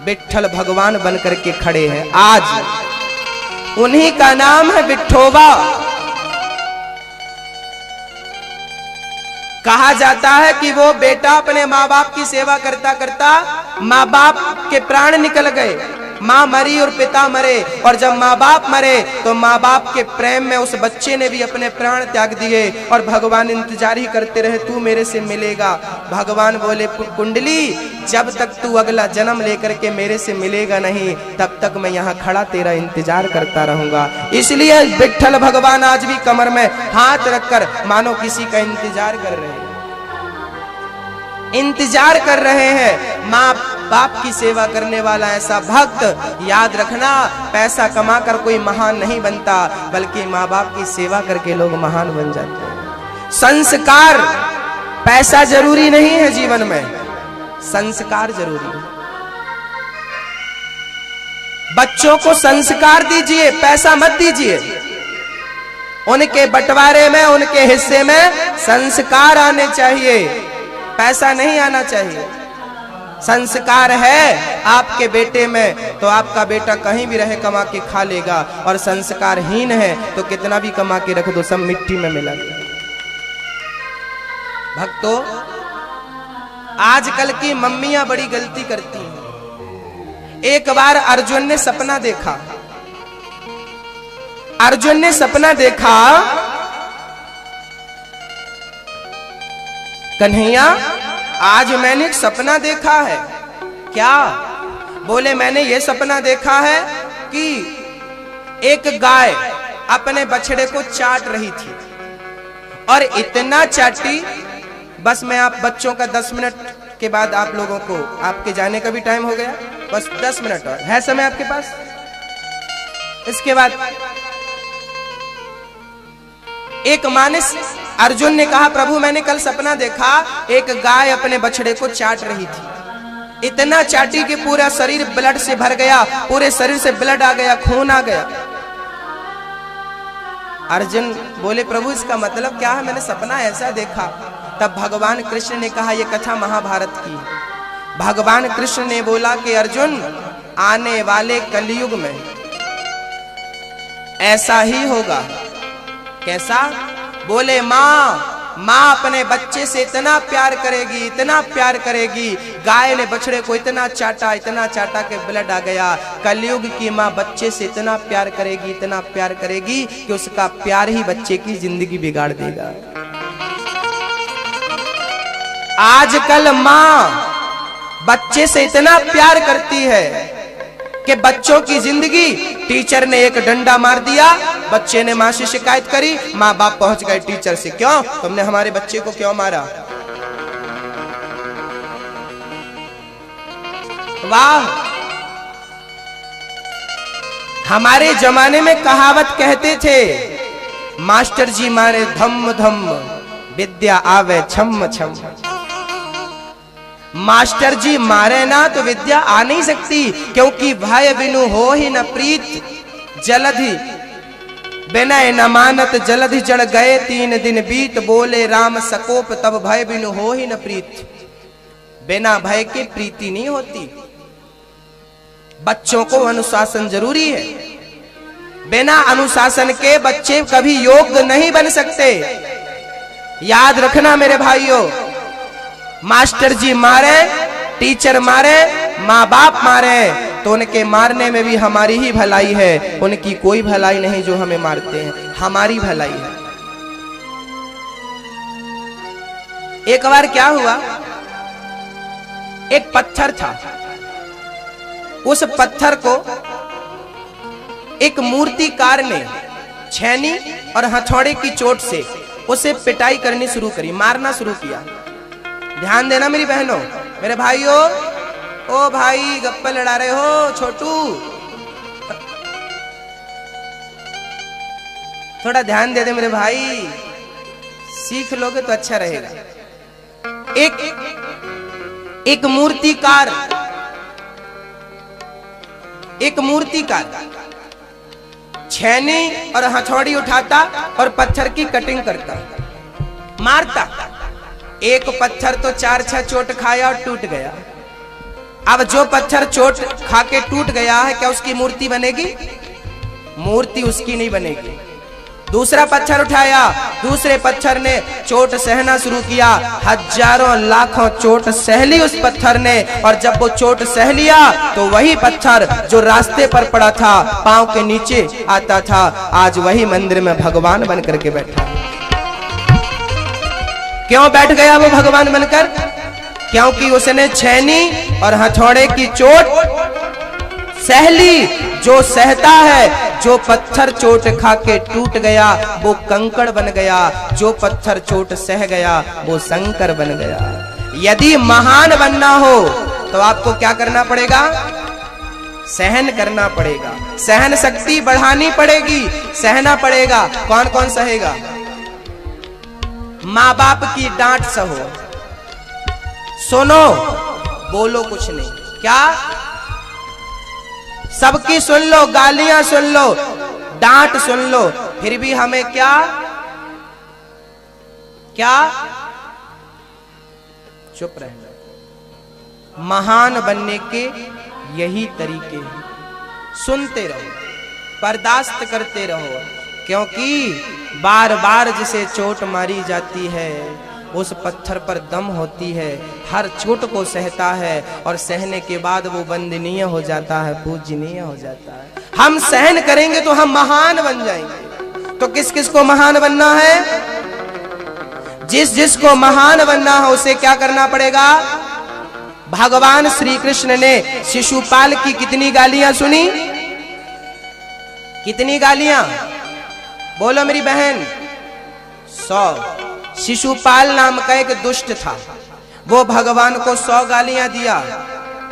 विट्ठल भगवान बनकर के खड़े हैं। आज उन्हीं का नाम है विठोबा। कहा जाता है कि वो बेटा अपने माँ बाप की सेवा करता करता माँ बाप के प्राण निकल गए, माँ मरी और पिता मरे, और जब माँ बाप मरे तो माँ बाप के प्रेम में उस बच्चे ने भी अपने प्राण त्याग दिए, और भगवान इंतजार ही करते रहे, तू मेरे से मिलेगा। भगवान बोले कुंडली, जब तक तू अगला जन्म लेकर के मेरे से मिलेगा नहीं, तब तक मैं यहाँ खड़ा तेरा इंतजार करता रहूंगा। इसलिए विट्ठल भगवान आज भी कमर में हाथ रखकर मानो किसी का इंतजार कर रहे हैं, इंतजार कर रहे हैं। माँ बाप की सेवा करने वाला ऐसा भक्त, याद रखना, पैसा कमाकर कोई महान नहीं बनता, बल्कि माँ बाप की सेवा करके लोग महान बन जाते हैं। संस्कार, पैसा जरूरी नहीं है जीवन में, संस्कार जरूरी है। बच्चों को संस्कार दीजिए, पैसा मत दीजिए। उनके बंटवारे में, उनके हिस्से में संस्कार आने चाहिए, पैसा नहीं आना चाहिए। संस्कार है आपके बेटे में तो आपका बेटा कहीं भी रहे कमा के खा लेगा, और संस्कारहीन है तो कितना भी कमा के रख दो, सब मिट्टी में मिला गया। भक्तों, आजकल की मम्मियां बड़ी गलती करती हैं। एक बार अर्जुन ने सपना देखा, अर्जुन ने सपना देखा, कन्हैया आज मैंने एक सपना देखा है। क्या? बोले मैंने ये सपना देखा है कि एक गाय अपने बछड़े को चाट रही थी, और इतना चाटी, बस मैं आप बच्चों का 10 मिनट के बाद आप लोगों को, आपके जाने का भी टाइम हो गया, बस 10 मिनट और है समय आपके पास। इसके बाद एक मानस, अर्जुन ने कहा प्रभु मैंने कल सपना देखा, एक गाय अपने बछड़े को चाट रही थी, इतना चाटी कि पूरा शरीर ब्लड से भर गया, पूरे शरीर से ब्लड आ गया, खून आ गया। अर्जुन बोले प्रभु इसका मतलब क्या है, मैंने सपना ऐसा देखा। तब भगवान कृष्ण ने कहा, यह कथा महाभारत की है। भगवान कृष्ण ने बोला कि अर्जुन, आने वाले कलयुग में ऐसा ही होगा। कैसा? बोले माँ अपने बच्चे से इतना प्यार करेगी, इतना प्यार करेगी, गाय ने बछड़े को इतना चाटा कि ब्लड आ गया। कलयुग की माँ बच्चे से इतना प्यार करेगी, इतना प्यार करेगी कि उसका प्यार ही बच्चे की जिंदगी बिगाड़ देगा। आजकल माँ बच्चे से इतना प्यार करती है कि बच्चों की जिंदगी, टीचर ने एक डंडा मार दिया, बच्चे ने माँ से शिकायत करी, माँ बाप पहुंच गए टीचर से, क्यों तुमने हमारे बच्चे को क्यों मारा? वाह! हमारे जमाने में कहावत कहते थे, मास्टर जी मारे धम धम, विद्या आवे छम छम। मास्टर जी मारे ना तो विद्या आ नहीं सकती, क्योंकि भय बिनु हो ही न प्रीत, जलधि बिना न मानत जलधि जड़ गए 3 दिन बीत, बोले राम सकोप तब भय बिनु हो ही न प्रीत। बिना भय के प्रीति नहीं होती। बच्चों को अनुशासन जरूरी है, बिना अनुशासन के बच्चे कभी योग्य नहीं बन सकते। याद रखना मेरे भाइयों, मास्टर जी मारे, टीचर मारे, माँ बाप मारे, तो उनके मारने में भी हमारी ही भलाई है, उनकी कोई भलाई नहीं जो हमें मारते हैं, हमारी भलाई है। एक बार क्या हुआ, एक पत्थर था, उस पत्थर को एक मूर्तिकार ने छेनी और हथौड़े की चोट से उसे पिटाई करनी शुरू करी, मारना शुरू किया। ध्यान देना मेरी बहनों, मेरे भाइयों, ओ भाई गप्पे लड़ा रहे हो, छोटू थोड़ा ध्यान दे दे मेरे भाई, सीख लोगे तो अच्छा रहेगा। एक मूर्तिकार छेनी और हथौड़ी उठाता और पत्थर की कटिंग करता, मारता। एक पत्थर तो 4-6 चोट खाया और टूट गया। अब जो पत्थर चोट खा के टूट गया है, क्या उसकी मूर्ति बनेगी? मूर्ति उसकी नहीं बनेगी। दूसरा पत्थर उठाया, दूसरे पत्थर ने चोट सहना शुरू किया, हजारों लाखों चोट सह ली उस पत्थर ने। और जब वो चोट सह लिया तो वही पत्थर जो रास्ते पर पड़ा था, पांव के नीचे आता था, आज वही मंदिर में भगवान बन करके बैठा। क्यों बैठ गया वो भगवान बनकर? क्योंकि उसने छेनी और हथौड़े की चोट सह ली। जो सहता है, जो पत्थर चोट खा के टूट गया वो कंकड़ बन गया, जो पत्थर चोट सह गया वो शंकर बन गया। यदि महान बनना हो तो आपको क्या करना पड़ेगा? सहन करना पड़ेगा, सहन शक्ति बढ़ानी पड़ेगी, सहना पड़ेगा। कौन कौन सहेगा? माँ बाप की डांट सहो, सुनो, बोलो कुछ नहीं, क्या सबकी सुन लो, गालियां सुन लो, डांट सुन लो, फिर भी हमें क्या चुप रहना। महान बनने के यही तरीके हैं, सुनते रहो, बर्दाश्त करते रहो, क्योंकि बार बार जिसे चोट मारी जाती है उस पत्थर पर दम होती है, हर चोट को सहता है और सहने के बाद वो वंदनीय हो जाता है, पूजनीय हो जाता है। हम सहन करेंगे तो हम महान बन जाएंगे। तो किस किस को महान बनना है? जिस जिस को महान बनना है उसे क्या करना पड़ेगा? भगवान श्री कृष्ण ने शिशुपाल की कितनी गालियां सुनी? कितनी गालियां? बोलो मेरी बहन। 100। शिशुपाल नाम का एक दुष्ट था, वो भगवान को 100 गालियां दिया।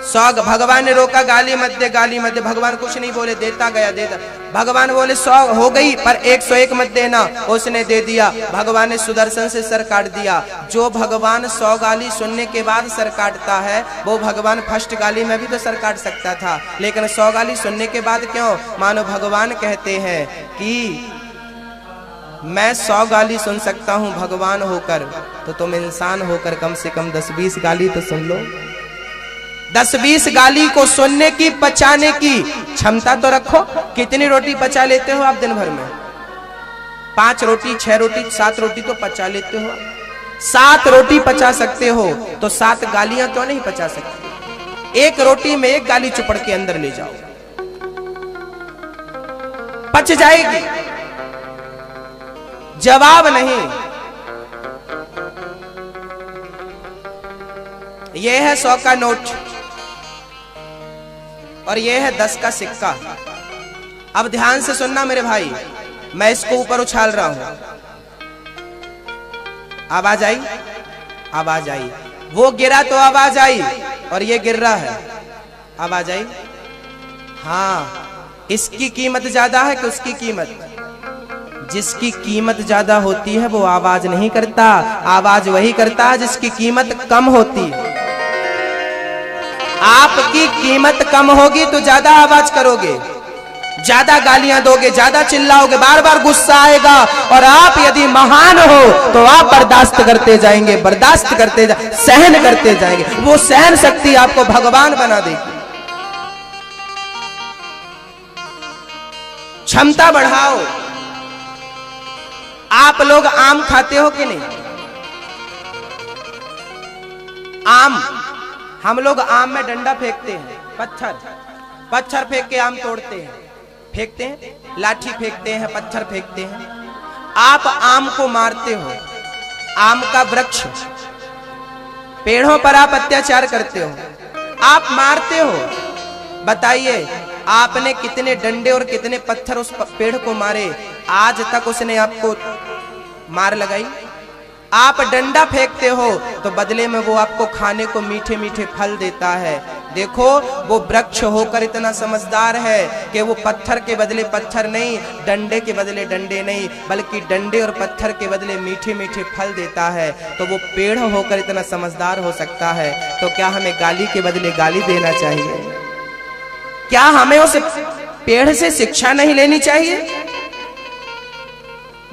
100 भगवान ने रोका, गाली मत दे, गाली मत दे। भगवान कुछ नहीं बोले, देता गया, देता। भगवान बोले 100 हो गई पर 101 मत देना, उसने दे दिया। भगवान ने सुदर्शन से सर काट दिया। जो भगवान 100 गाली सुनने के बाद सर काटता है वो भगवान फर्स्ट गाली में भी तो सर काट सकता था, लेकिन 100 गाली सुनने के बाद क्यों? मानो भगवान कहते हैं कि मैं 100 गाली सुन सकता हूं भगवान होकर, तो तुम इंसान होकर कम से कम 10-20 गाली तो सुन लो। 10-20 गाली को सुनने की, पचाने की क्षमता तो रखो। कितनी रोटी पचा लेते हो आप दिन भर में? 5 रोटी, 6 रोटी, 7 रोटी तो पचा लेते हो। 7 रोटी पचा सकते हो तो 7 गालियां तो नहीं पचा सकते। एक रोटी में 1 गाली चुपड़ के अंदर ले जाओ, पच जाएगी। जवाब नहीं। यह है 100 का नोट और यह है 10 का सिक्का। अब ध्यान से सुनना मेरे भाई, मैं इसको ऊपर उछाल रहा हूं, आवाज आई? आवाज आई। वो गिरा तो आवाज आई, और ये गिर रहा है, आवाज आई? हाँ। इसकी कीमत ज्यादा है कि उसकी कीमत? जिसकी कीमत ज्यादा होती है वो आवाज नहीं करता, आवाज वही करता है जिसकी कीमत कम होती है। आपकी कीमत कम होगी तो ज्यादा आवाज करोगे, ज्यादा गालियां दोगे, ज्यादा चिल्लाओगे, बार बार गुस्सा आएगा। और आप यदि महान हो तो आप बर्दाश्त करते जाएंगे, बर्दाश्त करते सहन करते जाएंगे। वो सहन शक्ति आपको भगवान बना देगी। क्षमता बढ़ाओ। आप लोग आम खाते हो कि नहीं? आम, हम लोग आम में डंडा फेंकते हैं, पत्थर फेंक के आम तोड़ते हैं, फेंकते हैं, लाठी फेंकते हैं, पत्थर फेंकते हैं। आप आम को मारते हो, आम का वृक्ष, पेड़ों पर आप अत्याचार करते हो, आप मारते हो। बताइए आपने कितने डंडे और कितने पत्थर उस पेड़ को मारे? आज तक उसने आपको मार लगाई। आप डंडा फेंकते हो तो बदले में वो आपको खाने को मीठे मीठे फल देता है। देखो वो वृक्ष होकर इतना समझदार है कि वो पत्थर के बदले पत्थर नहीं, डंडे के बदले डंडे नहीं, बल्कि डंडे और पत्थर के बदले मीठे मीठे फल देता है। तो वो पेड़ होकर इतना समझदार हो सकता है, तो क्या हमें गाली के बदले गाली देना चाहिए? क्या हमें उस पेड़ से शिक्षा नहीं लेनी चाहिए?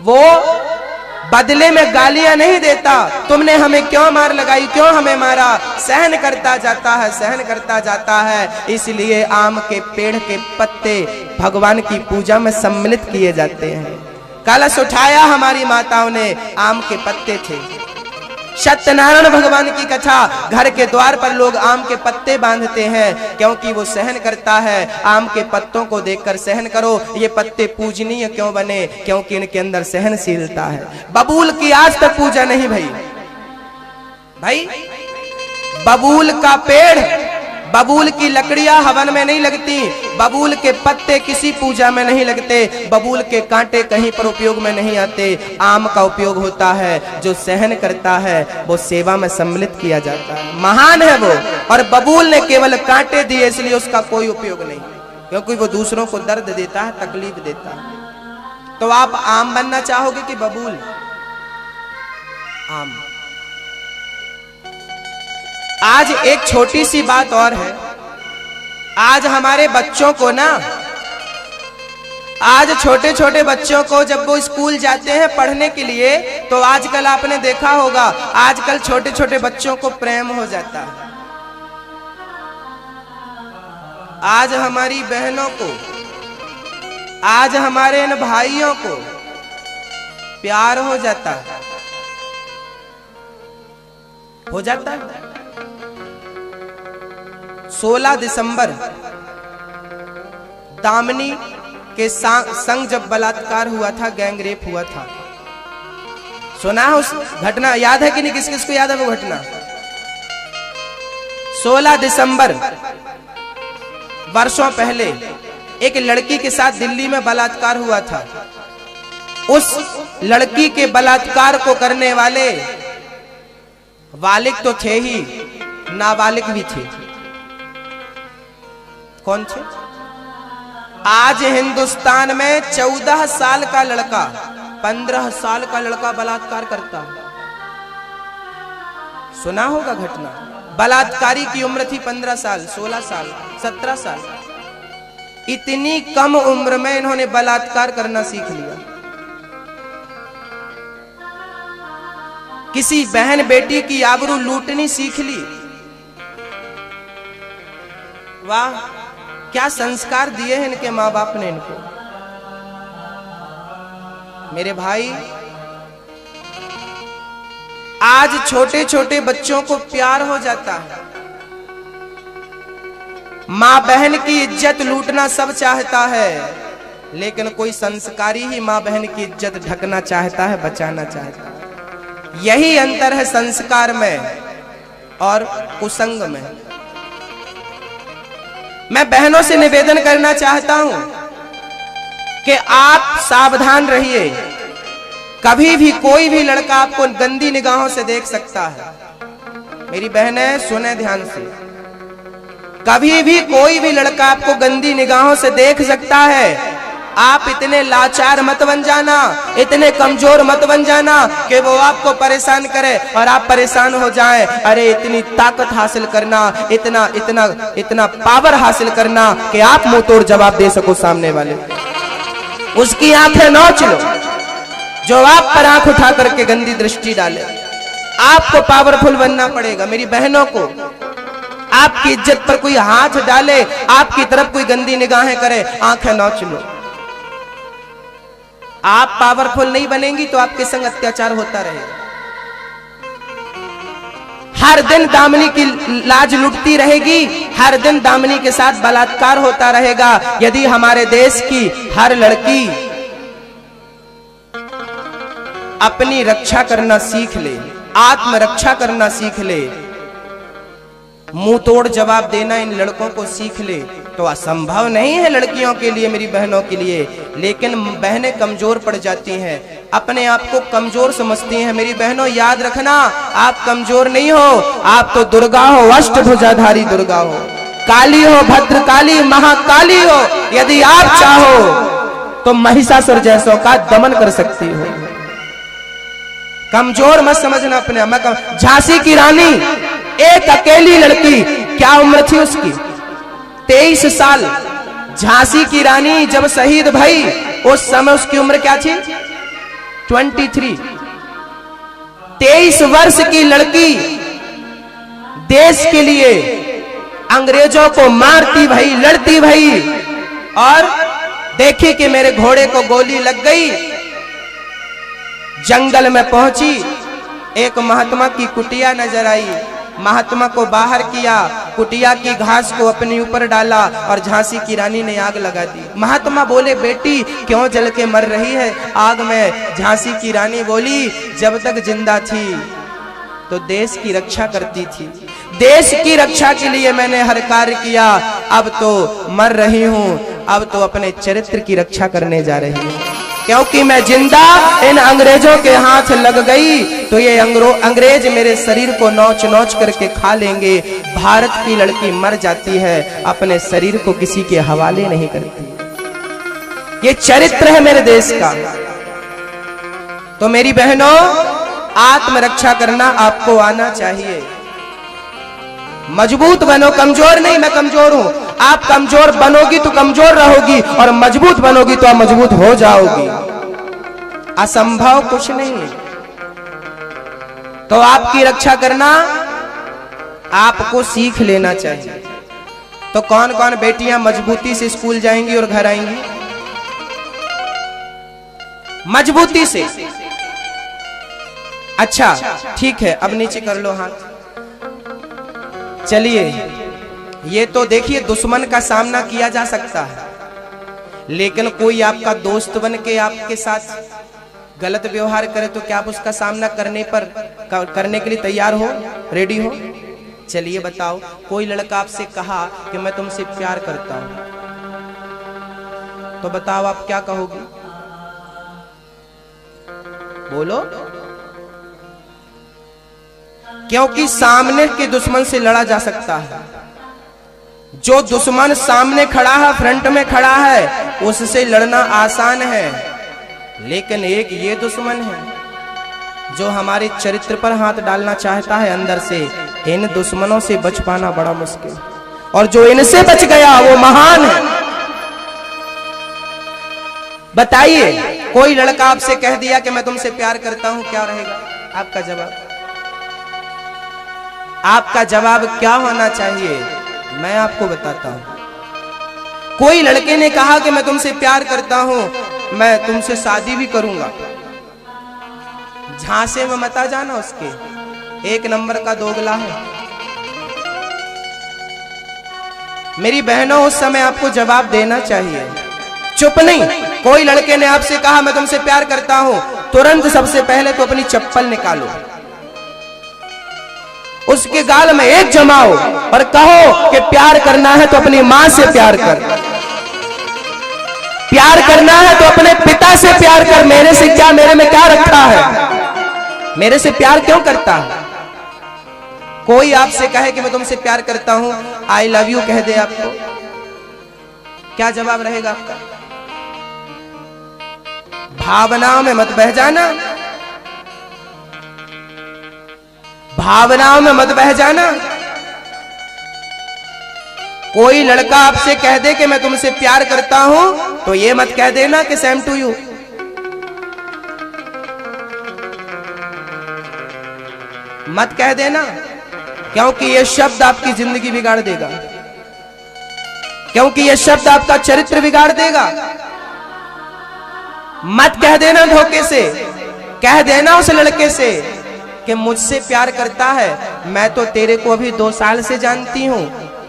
वो बदले में गालियां नहीं देता, तुमने हमें क्यों मार लगाई, क्यों हमें मारा, सहन करता जाता है, सहन करता जाता है। इसलिए आम के पेड़ के पत्ते भगवान की पूजा में सम्मिलित किए जाते हैं। कलश उठाया हमारी माताओं ने, आम के पत्ते थे। सत्यनारायण भगवान की कथा, घर के द्वार पर लोग आम के पत्ते बांधते हैं, क्योंकि वो सहन करता है। आम के पत्तों को देखकर सहन करो। ये पत्ते पूजनीय क्यों बने? क्योंकि इनके अंदर सहनशीलता है। बबूल की आज तक पूजा नहीं भाई बबूल का पेड़, बबूल की लकड़ियां हवन में नहीं लगती, बबूल के पत्ते किसी पूजा में नहीं लगते, बबूल के कांटे कहीं पर उपयोग में नहीं आते। आम का उपयोग होता है। जो सहन करता है वो सेवा में सम्मिलित किया जाता है, महान है वो। और बबूल ने केवल कांटे दिए, इसलिए उसका कोई उपयोग नहीं, क्योंकि वो दूसरों को दर्द देता है, तकलीफ देता है। तो आप आम बनना चाहोगे कि बबूल? आम। आज एक छोटी सी बात और है। आज हमारे बच्चों को ना, आज छोटे छोटे बच्चों को जब वो स्कूल जाते हैं पढ़ने के लिए, तो आजकल आपने देखा होगा, आजकल छोटे छोटे बच्चों को प्रेम हो जाता है। आज हमारी बहनों को, आज हमारे इन भाइयों को प्यार हो जाता है, हो जाता है। 16 दिसंबर दामिनी के संग जब बलात्कार हुआ था, गैंग रेप हुआ था, सुना है उस घटना? याद है कि नहीं? किस किस को याद है वो घटना? 16 दिसंबर वर्षों पहले एक लड़की के साथ दिल्ली में बलात्कार हुआ था। उस लड़की के बलात्कार को करने वाले बालिग तो थे ही, नाबालिग भी थे। कौन थे? आज हिंदुस्तान में 14 साल का लड़का, 15 साल का लड़का बलात्कार करता। सुना होगा घटना। बलात्कारी की उम्र थी 15 साल, 16 साल, 17 साल। इतनी कम उम्र में इन्होंने बलात्कार करना सीख लिया। किसी बहन बेटी की आबरू लूटनी सीख ली। वाह, क्या संस्कार दिए हैं इनके माँ बाप ने इनको। मेरे भाई, आज छोटे छोटे बच्चों को प्यार हो जाता है। माँ बहन की इज्जत लूटना सब चाहता है, लेकिन कोई संस्कारी ही माँ बहन की इज्जत ढकना चाहता है, बचाना चाहता है। यही अंतर है संस्कार में और कुसंग में। मैं बहनों से निवेदन करना चाहता हूं कि आप सावधान रहिए। कभी भी कोई भी लड़का आपको गंदी निगाहों से देख सकता है। मेरी बहनें सुने ध्यान से, कभी भी कोई भी लड़का आपको गंदी निगाहों से देख सकता है। आप इतने लाचार मत बन जाना, इतने कमजोर मत बन जाना कि वो आपको परेशान करे और आप परेशान हो जाएं। अरे इतनी ताकत हासिल करना, इतना इतना इतना पावर हासिल करना कि आप मुंह तोड़ जवाब दे सको सामने वाले। उसकी आंखें नोच लो जो आप पर आंख उठा करके गंदी दृष्टि डाले। आपको पावरफुल बनना पड़ेगा। मेरी बहनों को, आपकी इज्जत पर कोई हाथ डाले, आपकी तरफ कोई गंदी निगाहें करे, आंखें नोच लो। आप पावरफुल नहीं बनेंगी तो आपके संग अत्याचार होता रहेगा। हर दिन दामिनी की लाज लुटती रहेगी, हर दिन दामिनी के साथ बलात्कार होता रहेगा। यदि हमारे देश की हर लड़की अपनी रक्षा करना सीख ले, आत्मरक्षा करना सीख ले, मुंह तोड़ जवाब देना इन लड़कों को सीख ले, तो असंभव नहीं है लड़कियों के लिए, मेरी बहनों के लिए। लेकिन बहनें कमजोर पड़ जाती हैं, अपने आप को कमजोर समझती हैं। मेरी बहनों याद रखना, आप कमजोर नहीं हो, आप तो दुर्गा हो, अष्टभुजाधारी दुर्गा हो, काली हो, भद्रकाली, महाकाली हो। यदि आप चाहो तो महिषासुर जैसों का दमन कर सकती हो। कमजोर मत समझना अपने। मैं झांसी की रानी, एक अकेली लड़की, क्या उम्र थी उसकी? 23 साल। झांसी की रानी जब शहीद भई, उस समय उसकी उम्र क्या थी? 23। 23 वर्ष की लड़की देश के लिए अंग्रेजों को मारती भई, लड़ती भई, और देखी कि मेरे घोड़े को गोली लग गई। जंगल में पहुंची, एक महात्मा की कुटिया नजर आई। महात्मा को बाहर किया, कुटिया की घास को अपने ऊपर डाला और झांसी की रानी ने आग लगा दी। महात्मा बोले, बेटी क्यों जल के मर रही है आग में? झांसी की रानी बोली, जब तक जिंदा थी तो देश की रक्षा करती थी, देश की रक्षा के लिए मैंने हर कार्य किया। अब तो मर रही हूं, अब तो अपने चरित्र की रक्षा करने जा रही हूं, क्योंकि मैं जिंदा इन अंग्रेजों के हाथ लग गई तो ये अंग्रेज मेरे शरीर को नोच नोच करके खा लेंगे। भारत की लड़की मर जाती है, अपने शरीर को किसी के हवाले नहीं करती। ये चरित्र है मेरे देश का। तो मेरी बहनों, आत्मरक्षा करना आपको आना चाहिए। मजबूत बनो, कमजोर नहीं। मैं कमजोर हूं, आप कमजोर बनोगी तो कमजोर रहोगी, और मजबूत बनोगी तो आप मजबूत हो जाओगी। असंभव कुछ नहीं है। तो आपकी रक्षा करना आपको सीख लेना चाहिए। तो कौन कौन बेटियां मजबूती से स्कूल जाएंगी और घर आएंगी? मजबूती से। अच्छा ठीक है, अब नीचे कर लो हाथ। चलिए, ये तो देखिए दुश्मन का सामना किया जा सकता है, लेकिन कोई आपका दोस्त बन के आपके साथ गलत व्यवहार करे तो क्या आप उसका सामना करने के लिए तैयार हो, रेडी हो? चलिए बताओ, कोई लड़का आपसे कहा कि मैं तुमसे प्यार करता हूं, तो बताओ आप क्या कहोगे? बोलो। क्योंकि सामने के दुश्मन से लड़ा जा सकता है। जो दुश्मन सामने खड़ा है, फ्रंट में खड़ा है, उससे लड़ना आसान है। लेकिन एक ये दुश्मन है जो हमारे चरित्र पर हाथ डालना चाहता है अंदर से। इन दुश्मनों से बच पाना बड़ा मुश्किल, और जो इनसे बच गया वो महान है। बताइए, कोई लड़का आपसे कह दिया कि मैं तुमसे प्यार करता हूं, क्या रहेगा आपका जवाब? आपका जवाब क्या होना चाहिए? मैं आपको बताता हूं। कोई लड़के ने कहा कि मैं तुमसे प्यार करता हूं, मैं तुमसे शादी भी करूंगा, झांसे में मत आ जाना, उसके एक नंबर का दोगला है। मेरी बहनों, उस समय आपको जवाब देना चाहिए, चुप नहीं। कोई लड़के ने आपसे कहा मैं तुमसे प्यार करता हूं, तुरंत सबसे पहले तो अपनी चप्पल निकालो, उसके गाल में एक जमाओ और कहो कि प्यार करना है तो अपनी मां से प्यार कर, प्यार करना है तो अपने पिता से प्यार कर। मेरे से क्या, मेरे में क्या रखा है? मेरे से प्यार क्यों करता है? कोई आपसे कहे कि मैं तुमसे प्यार करता हूं, आई लव यू कह दे आपको, क्या जवाब रहेगा आपका? भावनाओं में मत बह जाना, भावनाओं में मत बह जाना। कोई लड़का आपसे कह दे कि मैं तुमसे प्यार करता हूं, तो ये मत कह देना कि सेम टू यू। मत कह देना, क्योंकि ये शब्द आपकी जिंदगी बिगाड़ देगा, क्योंकि ये शब्द आपका चरित्र बिगाड़ देगा। मत कह देना धोखे से, कह देना उस लड़के से कि मुझसे प्यार करता है, मैं तो तेरे को अभी 2 साल से जानती हूं,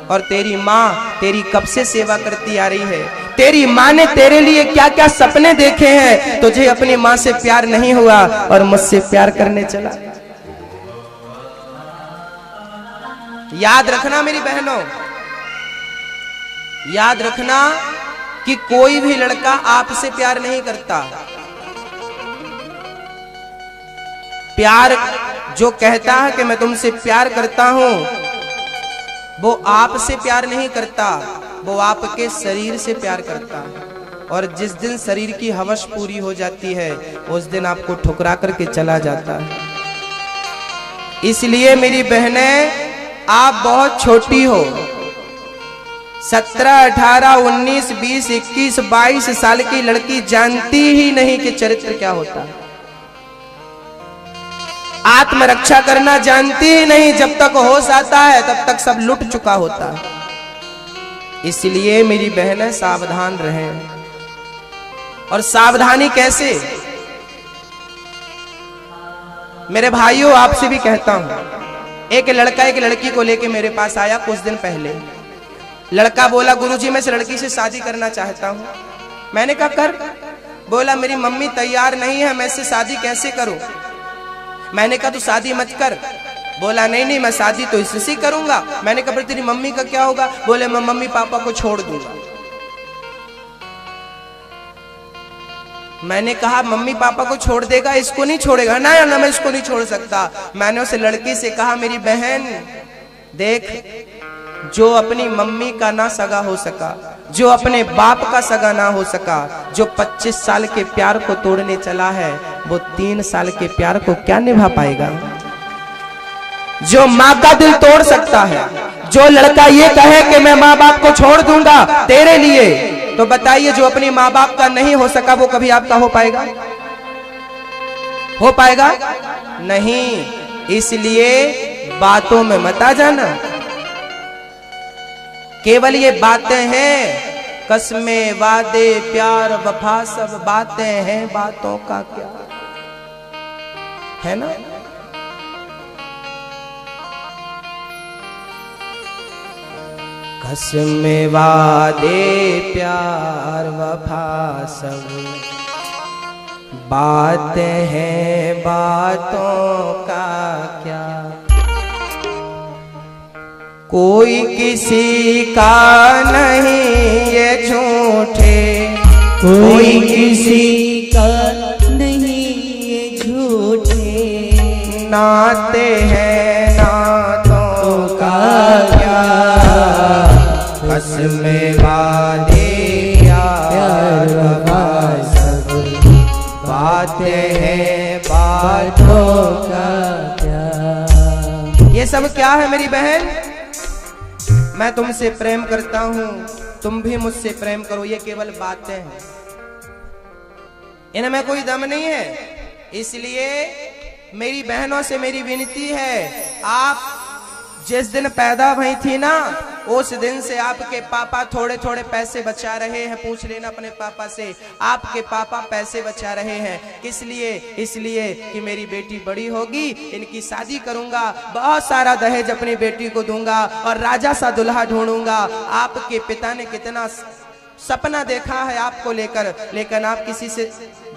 और तेरी माँ तेरी कब से सेवा करती आ रही है, तेरी माँ ने तेरे लिए क्या क्या सपने देखे हैं, तुझे अपनी माँ से प्यार नहीं हुआ और मुझसे प्यार करने चला। याद रखना मेरी बहनों, याद रखना कि कोई भी लड़का आपसे प्यार नहीं करता। प्यार जो कहता है कि मैं तुमसे प्यार करता हूं, वो आपसे प्यार नहीं करता, वो आपके शरीर से प्यार करता है। और जिस दिन शरीर की हवस पूरी हो जाती है, उस दिन आपको ठुकरा करके चला जाता है। इसलिए मेरी बहनें, आप बहुत छोटी हो, 17, 18, 19, 20, 21, 22 साल की लड़की जानती ही नहीं कि चरित्र क्या होता है। आत्मरक्षा करना जानती ही नहीं। जब तक होश आता है तब तक सब लुट चुका होता है। इसलिए मेरी बहनें सावधान रहें। और सावधानी कैसे? मेरे भाइयों, आपसे भी कहता हूं, एक लड़का एक लड़की को लेके मेरे पास आया कुछ दिन पहले। लड़का बोला, गुरुजी मैं इस लड़की से शादी करना चाहता हूं। मैंने कहा कर। बोला मेरी मम्मी तैयार नहीं है, मैं इससे शादी कैसे करूं? मैंने कहा तू शादी मत कर। बोला नहीं नहीं, मैं शादी तो इससे करूंगा। मैंने कहा तेरी मम्मी का क्या होगा? बोले मैं मम्मी पापा को छोड़ दूंगा। मैंने कहा मम्मी पापा को छोड़ देगा, इसको नहीं छोड़ेगा? ना ना, मैं इसको नहीं छोड़ सकता। मैंने उस लड़की से कहा मेरी बहन देख, जो अपनी मम्मी का ना सगा हो सका, जो अपने बाप का सगा ना हो सका, जो 25 साल के प्यार को तोड़ने चला है, वो 3 साल के प्यार को क्या निभा पाएगा? जो माँ का दिल तोड़ सकता है, जो लड़का ये कहे कि मैं माँ बाप को छोड़ दूंगा तेरे लिए, तो बताइए जो अपनी माँ बाप का नहीं हो सका वो कभी आपका हो पाएगा? हो पाएगा नहीं। इसलिए बातों में मत आ जाना। केवल ये बातें हैं, कसमें वादे प्यार वफा सब बातें हैं, बातों का क्या है ना। कसमें वादे प्यार वफा सब बातें हैं, बातों का क्या। कोई किसी का नहीं ये झूठे,
कोई किसी का नहीं ये झूठे,
नाते हैं नातों का क्या। कसमें वादे प्यार वफा सब बातें हैं, बातों का क्या। ये सब क्या है मेरी बहन? मैं तुमसे प्रेम करता हूं, तुम भी मुझसे प्रेम करो, ये केवल बातें हैं, इनमें कोई दम नहीं है। इसलिए मेरी बहनों से मेरी विनती है, आप जिस दिन पैदा हुई थी ना, उस दिन से आपके पापा थोड़े थोड़े पैसे बचा रहे हैं। पूछ लेना अपने पापा से, आपके पापा पैसे बचा रहे हैं। किस लिए? इसलिए कि मेरी बेटी बड़ी होगी, इनकी शादी करूंगा, बहुत सारा दहेज अपनी बेटी को दूंगा और राजा सा दुल्हा ढूंढूंगा। आपके पिता ने कितना सपना देखा है आपको लेकर, लेकिन आप किसी से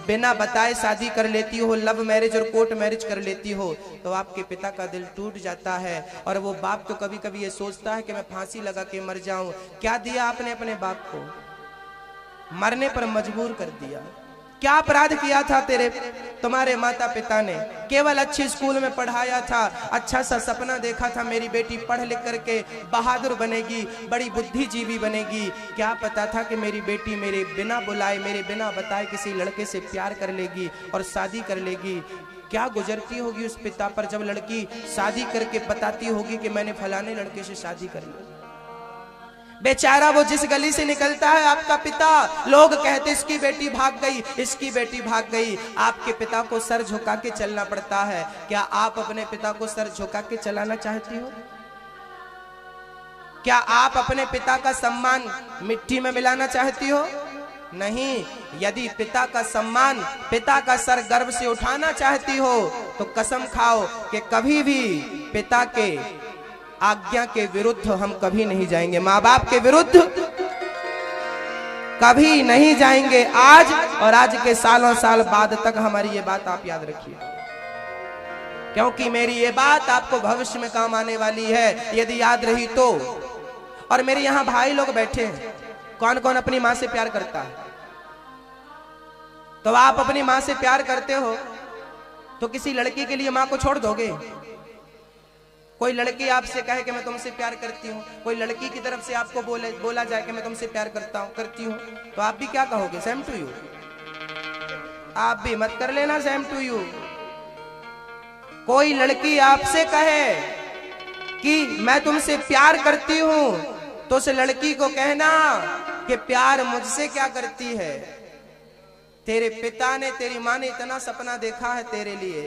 बिना बताए शादी कर लेती हो, लव मैरिज और कोर्ट मैरिज कर लेती हो, तो आपके पिता का दिल टूट जाता है। और वो बाप तो कभी कभी ये सोचता है कि मैं फांसी लगा के मर जाऊं। क्या दिया आपने अपने बाप को? मरने पर मजबूर कर दिया। क्या अपराध किया था तुम्हारे माता पिता ने? केवल अच्छे स्कूल में पढ़ाया था, अच्छा सा सपना देखा था मेरी बेटी पढ़ लिख करके बहादुर बनेगी, बड़ी बुद्धिजीवी बनेगी। क्या पता था कि मेरी बेटी मेरे बिना बुलाए, मेरे बिना बताए किसी लड़के से प्यार कर लेगी और शादी कर लेगी। क्या गुजरती होगी उस पिता पर जब लड़की शादी करके बताती होगी कि मैंने फलाने लड़के से शादी कर ली। बेचारा वो जिस गली से निकलता है आपका पिता, लोग कहते इसकी बेटी भाग गई, इसकी बेटी भाग गई। आपके पिता को सर झुका के चलना पड़ता है। क्या आप अपने पिता को सर झुका के चलाना चाहती हो? क्या आप अपने पिता का सम्मान मिट्टी में मिलाना चाहती हो? नहीं। यदि पिता का सम्मान, पिता का सर गर्व से उठाना चाहती हो, तो कसम खाओ कि कभी भी पिता के आज्ञा के विरुद्ध हम कभी नहीं जाएंगे, माँ बाप के विरुद्ध कभी नहीं जाएंगे। आज और आज के सालों साल बाद तक हमारी ये बात आप याद रखिए, क्योंकि मेरी ये बात आपको भविष्य में काम आने वाली है, यदि याद रही तो। और मेरे यहाँ भाई लोग बैठे हैं, कौन कौन अपनी माँ से प्यार करता है? तो आप अपनी माँ से प्यार करते हो तो किसी लड़की के लिए माँ को छोड़ दोगे? कोई लड़की आपसे कहे कि मैं तुमसे प्यार करती हूँ, कोई लड़की की तरफ से आपको बोला जाए कि मैं तुमसे प्यार करती हूँ, तो आप भी क्या कहोगे? Same to you. आप भी मत कर लेना सेम टू यू। कोई लड़की आपसे कहे कि मैं तुमसे प्यार करती हूं तो उस लड़की को कहना कि प्यार मुझसे क्या करती है? तेरे पिता ने, तेरी माँ ने इतना सपना देखा है तेरे लिए,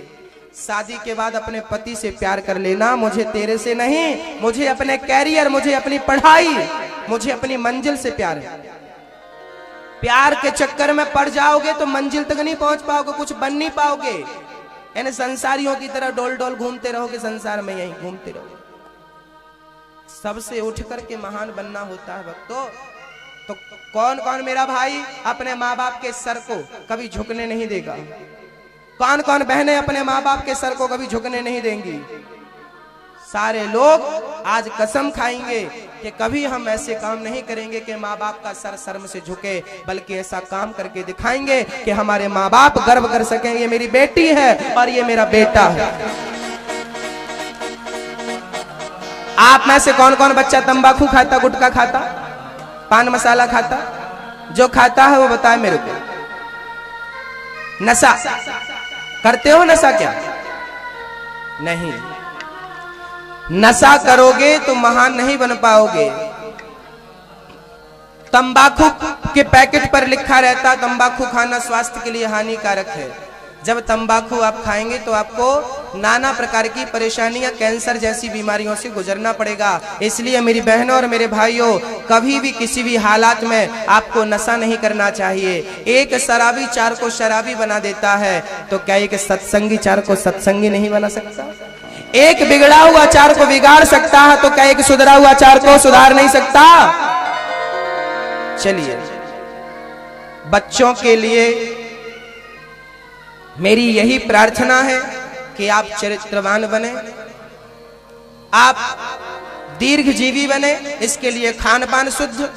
शादी के बाद अपने पति से प्यार कर लेना, मुझे तेरे से नहीं, मुझे अपने कैरियर, मुझे अपनी पढ़ाई, मुझे अपनी मंजिल से प्यार है। प्यार के चक्कर में पड़ जाओगे तो मंजिल तक नहीं पहुंच पाओगे, कुछ बन नहीं पाओगे। यानी संसारियों की तरह डोल डोल घूमते रहोगे, संसार में यहीं घूमते रहोगे। सबसे उठ करके महान बनना होता है भक्तों। तो कौन कौन मेरा भाई अपने माँ बाप के सर को कभी झुकने नहीं देगा? कौन कौन बहनें अपने माँ बाप के सर को कभी झुकने नहीं देंगी? सारे लोग आज कसम खाएंगे कि कभी हम ऐसे काम नहीं करेंगे कि माँ बाप का सर शर्म से झुके, बल्कि ऐसा काम करके दिखाएंगे कि हमारे माँ बाप गर्व कर सकें, ये मेरी बेटी है और ये मेरा बेटा है। आप में से कौन कौन बच्चा तंबाकू खाता, गुटखा खाता, पान मसाला खाता? जो खाता है वो बताए मेरे को। नशा करते हो? नशा क्या? नहीं, नशा करोगे तो महान नहीं बन पाओगे। तंबाकू के पैकेट पर लिखा रहता तंबाकू खाना स्वास्थ्य के लिए हानिकारक है। जब तंबाकू आप खाएंगे तो आपको नाना प्रकार की परेशानियां, कैंसर जैसी बीमारियों से गुजरना पड़ेगा। इसलिए मेरी बहनों और मेरे भाइयों, कभी भी किसी भी हालात में आपको नशा नहीं करना चाहिए। एक शराबी चार को शराबी बना देता है, तो क्या एक सत्संगी चार को सत्संगी नहीं बना सकता? एक बिगड़ा हुआ चार को बिगाड़ सकता है, तो क्या एक सुधरा हुआ चार को सुधार नहीं सकता? चलिए, बच्चों के लिए मेरी यही प्रार्थना है कि आप चरित्रवान बने, आप दीर्घजीवी बने। इसके लिए खान पान शुद्ध,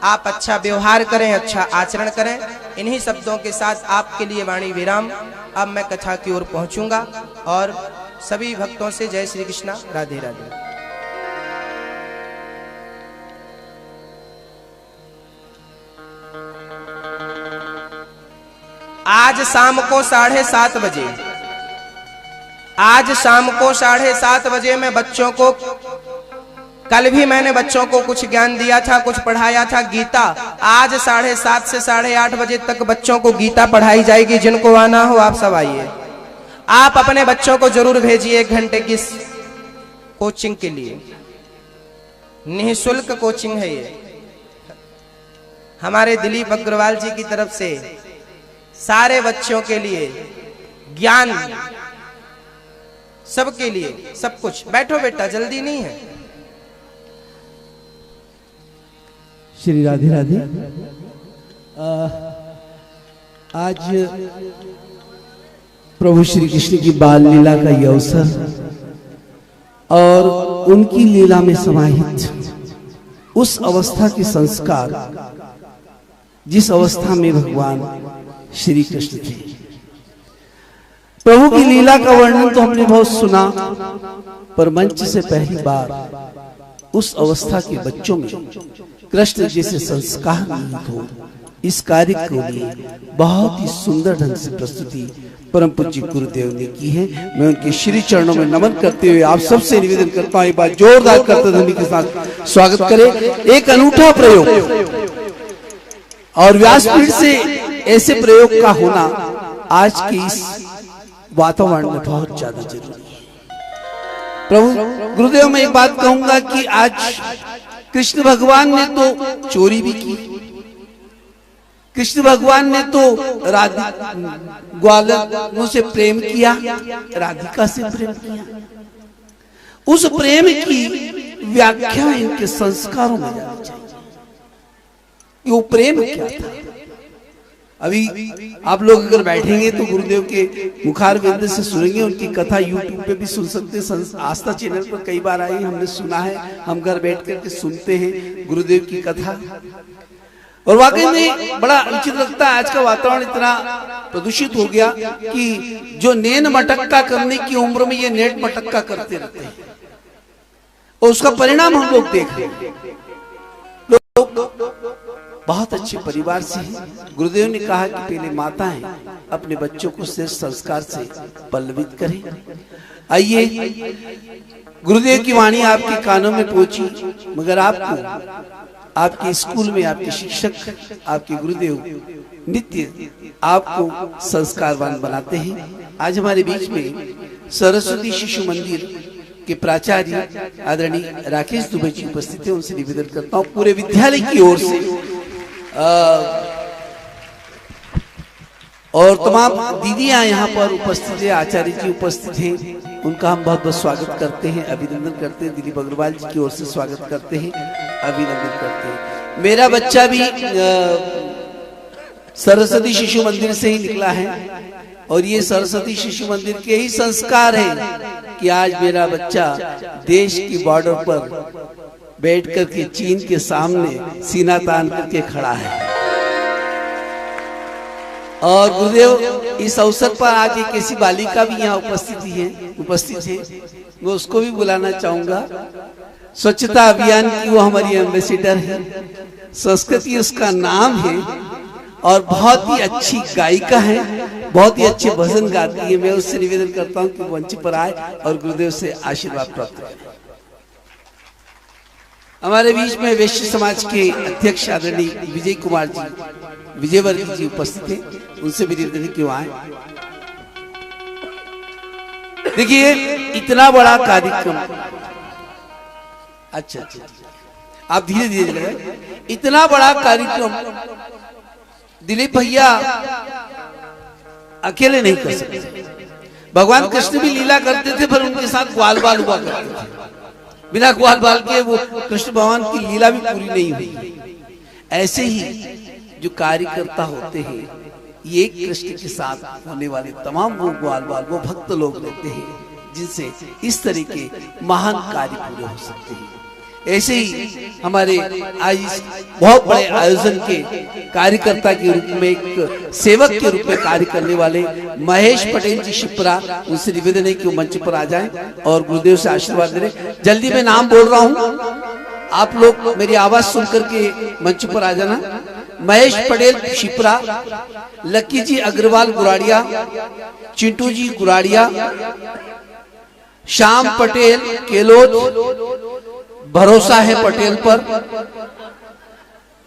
आप अच्छा व्यवहार करें, अच्छा आचरण करें। इन्हीं शब्दों के साथ आपके लिए वाणी विराम। अब मैं कथा की ओर पहुंचूंगा और सभी भक्तों से जय श्री कृष्णा, राधे राधे। आज शाम को 7:30 बजे, आज शाम को 7:30 बजे मैं बच्चों को, कल भी मैंने बच्चों को कुछ ज्ञान दिया था, कुछ पढ़ाया था गीता। आज 7:30 से 8:30 बजे तक बच्चों को गीता पढ़ाई जाएगी। जिनको आना हो आप सब आइए। आप अपने बच्चों को जरूर भेजिए 1 घंटे की कोचिंग के लिए। निःशुल्क कोचिंग है ये, हमारे दिलीप अग्रवाल जी की तरफ से सारे बच्चों के लिए ज्ञान, सबके लिए सब कुछ। बैठो बेटा, जल्दी नहीं है।
श्री राधे राधे। आज प्रभु श्री कृष्ण की बाल लीला का यह अवसर और उनकी लीला में समाहित उस अवस्था के संस्कार, जिस अवस्था में भगवान श्री कृष्ण थे। प्रभु की लीला का वर्णन तो हमने बहुत सुना, पर मंच से पहली बार उस अवस्था के बच्चों में कृष्ण जैसे संस्कार निहित हो, इस कार्य को लिए बहुत ही सुंदर ढंग से प्रस्तुति परम पूज्य गुरुदेव ने की है। मैं उनके श्री चरणों में नमन करते हुए आप सबसे निवेदन करता हूं, एक बार जोरदार करते ध्वनि के साथ स्वागत करें। एक अनूठा प्रयोग और व्यासपीठ से ऐसे प्रयोग का होना आज के इस वातावरण में बहुत ज्यादा जरूरी है। प्रभु गुरुदेव, मैं एक बात कहूंगा कि आज कृष्ण भगवान ने तो चोरी भी की, कृष्ण भगवान ने तो ग्वालों से प्रेम किया, राधिका से प्रेम किया। उस प्रेम की व्याख्या इनके संस्कारों में जानी चाहिए। वो प्रेम क्या था? अभी आप लोग अगर बैठेंगे तो गुरुदेव के मुखार विंद से सुनेंगे। उनकी कथा यूट्यूब पे भी सुन सकते हैं, आस्था चैनल पर कई बार आई, हमने सुना है, हम घर बैठ करके सुनते हैं गुरुदेव की कथा। और वाकई में बड़ा उचित लगता है। आज का वातावरण इतना प्रदूषित हो गया कि जो नैन मटक्का करने की उम्र में ये नेट मटक्का करते रहते हैं, और उसका परिणाम हम लोग देख रहे हैं। लोग बहुत अच्छे परिवार से हैं। गुरुदेव ने कहा कि पहले माताएं अपने बच्चों को श्रेष्ठ संस्कार से पल्लवित करें। आइए, गुरुदेव की वाणी आपके कानों में पहुंची, मगर आपको आपके स्कूल में आपके शिक्षक, आपके गुरुदेव नित्य आपको संस्कारवान बनाते हैं। आज हमारे बीच में सरस्वती शिशु मंदिर के प्राचार्य आदरणीय राकेश दुबे जी उपस्थित हैं। उनसे निवेदन करता हूँ पूरे विद्यालय की ओर से और तमाम दीदियां यहाँ पर उपस्थित है, आचार्य जी उपस्थित हैं, उनका हम बहुत बहुत स्वागत करते हैं, अभिनंदन करते हैं। दिलीप अग्रवाल जी की ओर से स्वागत करते हैं, अभिनंदन करते हैं। मेरा बच्चा भी सरस्वती शिशु मंदिर से ही निकला है, और ये सरस्वती शिशु मंदिर के ही संस्कार है कि आज मेरा बच्चा देश की बॉर्डर पर बैठ करके चीन के सामने सीना तान करके खड़ा है। और गुरुदेव इस अवसर पर आज एक ऐसी बालिका भी यहाँ उपस्थित है, मैं उसको भी बुलाना चाहूंगा। स्वच्छता अभियान की वो हमारी एम्बेसडर है, संस्कृति उसका नाम है, और बहुत ही अच्छी गायिका है, बहुत ही अच्छे भजन गाती है। मैं उससे निवेदन करता हूँ कि मंच पर आए और गुरुदेव से आशीर्वाद प्राप्त करें। हमारे बीच में वैश्य समाज के अध्यक्ष आदरणीय विजय कुमार जी, विजयवर्गीय जी उपस्थित हैं, उनसे भी निवेदन क्यों आए। देखिए, इतना बड़ा कार्यक्रम, अच्छा आप धीरे धीरे लगे, इतना बड़ा कार्यक्रम दिलीप भैया अकेले नहीं कर सकते। भगवान कृष्ण भी लीला करते थे, पर उनके साथ ग्वाल बाल हुआ करते थे। बिना ग्वाल बाल के वो कृष्ण भगवान की लीला भी पूरी नहीं हुई। ऐसे ही जो कार्यकर्ता होते हैं, ये कृष्ण के साथ होने वाले तमाम वो ग्वाल बाल, वो भक्त लोग रहते हैं, जिनसे इस तरह के महान कार्य पूरे हो सकते हैं। ऐसे ही हमारे आज बहुत बड़े आयोजन के कार्यकर्ता के रूप में, एक सेवक के रूप में कार्य करने वाले महेश पटेल जी शिप्रा, उनसे निवेदन है कि वो मंच पर आ जाएं और गुरुदेव से आशीर्वाद ले। जल्दी मैं नाम बोल रहा हूँ, आप लोग मेरी आवाज सुन करके मंच पर आ जाना। महेश पटेल शिप्रा, लक्की जी अग्रवाल गुराड़िया, चिंटू जी गुराड़िया, श्याम पटेल केलोद, भरोसा है पटेल पर,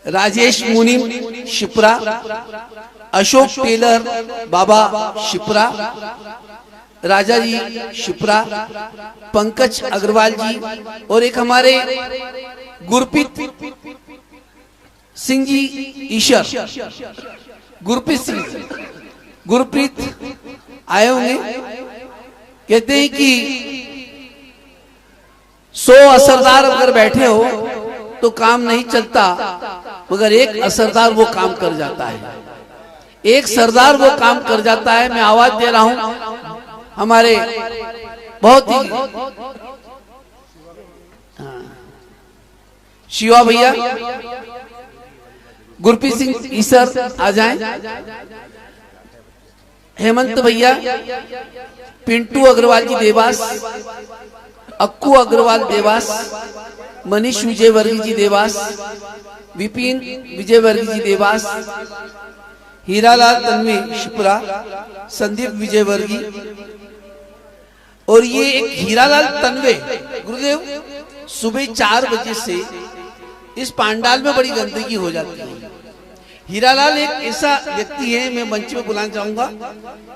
राजेश मुनिम शिप्रा, अशोक टेलर बाबा शिप्रा, राजा जी शिप्रा, पंकज अग्रवाल जी, और एक हमारे गुरप्रीत सिंह जी ईश्वर, गुरप्रीत सिंह, गुरप्रीत आए होंगे। कहते हैं कि 100 असरदार अगर बैठे हो तो काम नहीं चलता, मगर एक असरदार वो काम कर जाता है, एक सरदार वो काम कर जाता है। मैं आवाज दे रहा हूं हमारे बहुत ही शिवा भैया, गुरप्रीत सिंह ईसर आ जाएं, हेमंत भैया, पिंटू अग्रवाल जी देवास, अक्कू अग्रवाल देवास, मनीष विजयवर्गीय जी देवास, विपिन विजयवर्गीय जी देवास, हीरालाल तन्वी शिप्रा, संदीप विजयवर्गीय। और ये एक हीरालाल तन्वे, गुरुदेव सुबह 4 बजे से इस पांडाल में बड़ी गंदगी हो जाती है। हीरालाल एक ऐसा व्यक्ति है, मैं मंच में बुलाना चाहूंगा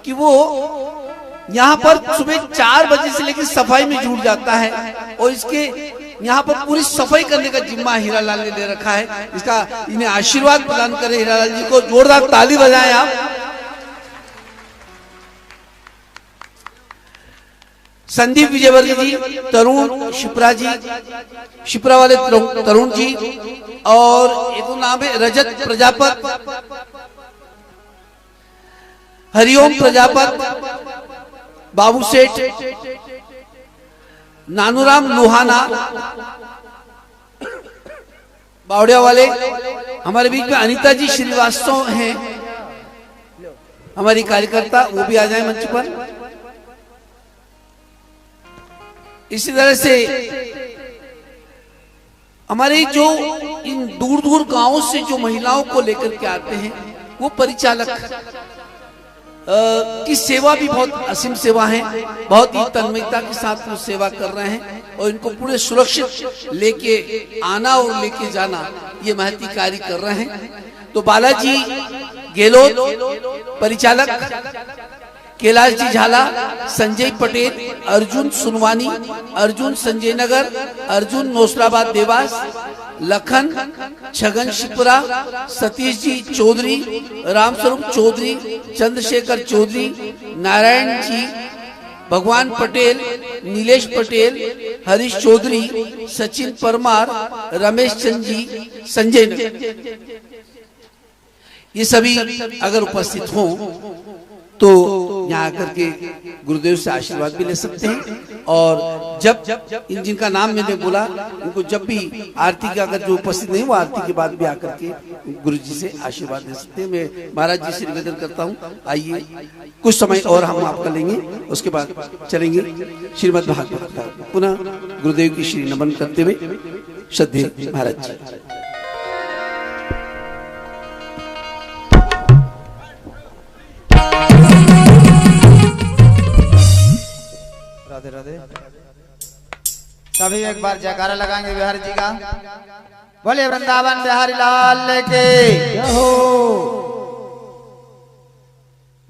कि वो यहाँ पर सुबह 4 बजे से लेकर सफाई में जुट जाता है, और इसके यहाँ पर पूरी सफाई करने का जिम्मा हीरालाल ने ले रखा है। इसका इन्हें आशीर्वाद प्रदान करें, हीरालाल जी को जोरदार ताली बजाएं आप। संदीप विजयवर्गीय जी, तरुण शिप्रा जी, शिप्रा वाले तरुण जी, और एक नाम है रजत प्रजापत, हरिओम प्रजापत, बाबू सेठ, नानूराम लोहाना, बावड़िया वाले, हमारे बीच में अनीता जी श्रीवास्तव हैं, हमारी कार्यकर्ता, वो भी आ जाए मंच पर। इसी तरह से हमारे जो इन दूर दूर गांवों से जो महिलाओं को लेकर के आते हैं, वो परिचालक की सेवा भी बहुत असीम सेवा है, बहुत ही तन्मयता के साथ वो सेवा कर रहे हैं और इनको पूरे सुरक्षित लेके आना और लेके जाना ये महती कार्य कर रहे हैं। तो बालाजी गेहलोत परिचालक, कैलाश जी झाला, संजय पटेल, अर्जुन सुनवानी, अर्जुन संजय नगर, अर्जुन नौसराबाद देवास, लखन छगन शिपरा, सतीश जी चौधरी, रामस्वरूप चौधरी, चंद्रशेखर चौधरी, नारायण जी, भगवान पटेल, नीलेश पटेल, हरीश चौधरी, सचिन परमार, रमेश चंद जी, संजय नगर, ये सभी अगर उपस्थित हों तो यहाँ आकर के गुरुदेव से आशीर्वाद भी ले सकते हैं। और जब इन जिनका नाम मैंने बोला, उनको जब भी आरती का अगर जो उपस्थित नहीं, वो आरती के बाद भी आकर के गुरु जी से आशीर्वाद ले सकते हैं। मैं महाराज जी से निवेदन करता हूँ, आइए कुछ समय और हम आपका लेंगे, उसके बाद चलेंगे श्रीमद् भागवत का। पुनः गुरुदेव की श्री नमन करते हुए श्रद्धेय महाराज जी।
राधे राधे। सभी एक बार जयकारा लगाएंगे बिहारी जी का। बोलिए वृंदावन बिहारी लाल के जय हो।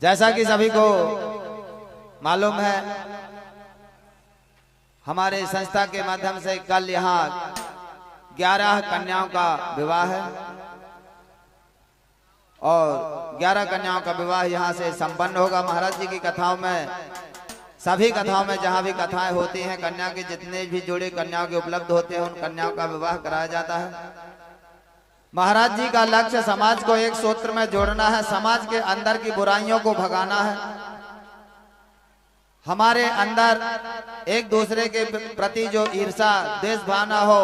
जैसा कि सभी को मालूम है, हमारे संस्था के माध्यम से कल यहाँ 11 कन्याओं का विवाह है और 11 कन्याओं का विवाह यहाँ से संपन्न होगा। महाराज जी की कथाओं में, सभी कथाओं में जहाँ भी कथाएं होती हैं, कन्या के जितने भी जोड़े कन्याओं के उपलब्ध होते हैं, उन कन्याओं का विवाह कराया जाता है। महाराज जी का लक्ष्य समाज को एक सूत्र में जोड़ना है, समाज के अंदर की बुराइयों को भगाना है। हमारे अंदर एक दूसरे के प्रति जो ईर्षा द्वेष भावना हो,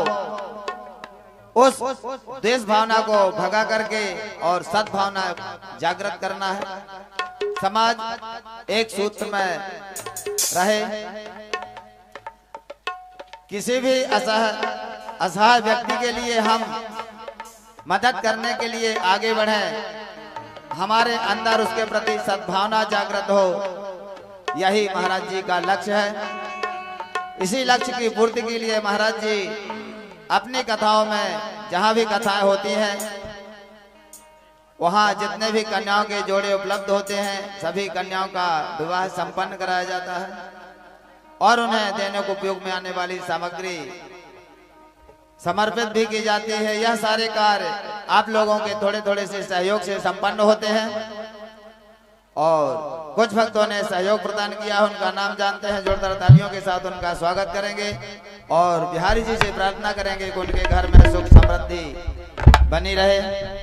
उस द्वेष भावना को भगा करके और सद्भावना जागृत करना है। समाज एक सूत्र में रहे, किसी भी असहाय व्यक्ति के लिए हम मदद करने के लिए आगे बढ़े, हमारे अंदर उसके प्रति सद्भावना जागृत हो, यही महाराज जी का लक्ष्य है। इसी लक्ष्य की पूर्ति के लिए महाराज जी अपनी कथाओं में जहां भी कथाएं होती हैं, वहां जितने भी कन्याओं के जोड़े उपलब्ध होते हैं, सभी कन्याओं का विवाह संपन्न कराया जाता है और उन्हें देने को उपयोग में आने वाली सामग्री समर्पित भी की जाती है। यह सारे कार्य आप लोगों के थोड़े थोड़े से सहयोग से संपन्न होते हैं और कुछ भक्तों ने सहयोग प्रदान किया, उनका नाम जानते हैं। जोरदार तालियों के साथ उनका स्वागत करेंगे और बिहारी जी से प्रार्थना करेंगे कि उनके घर में सुख समृद्धि बनी रहे।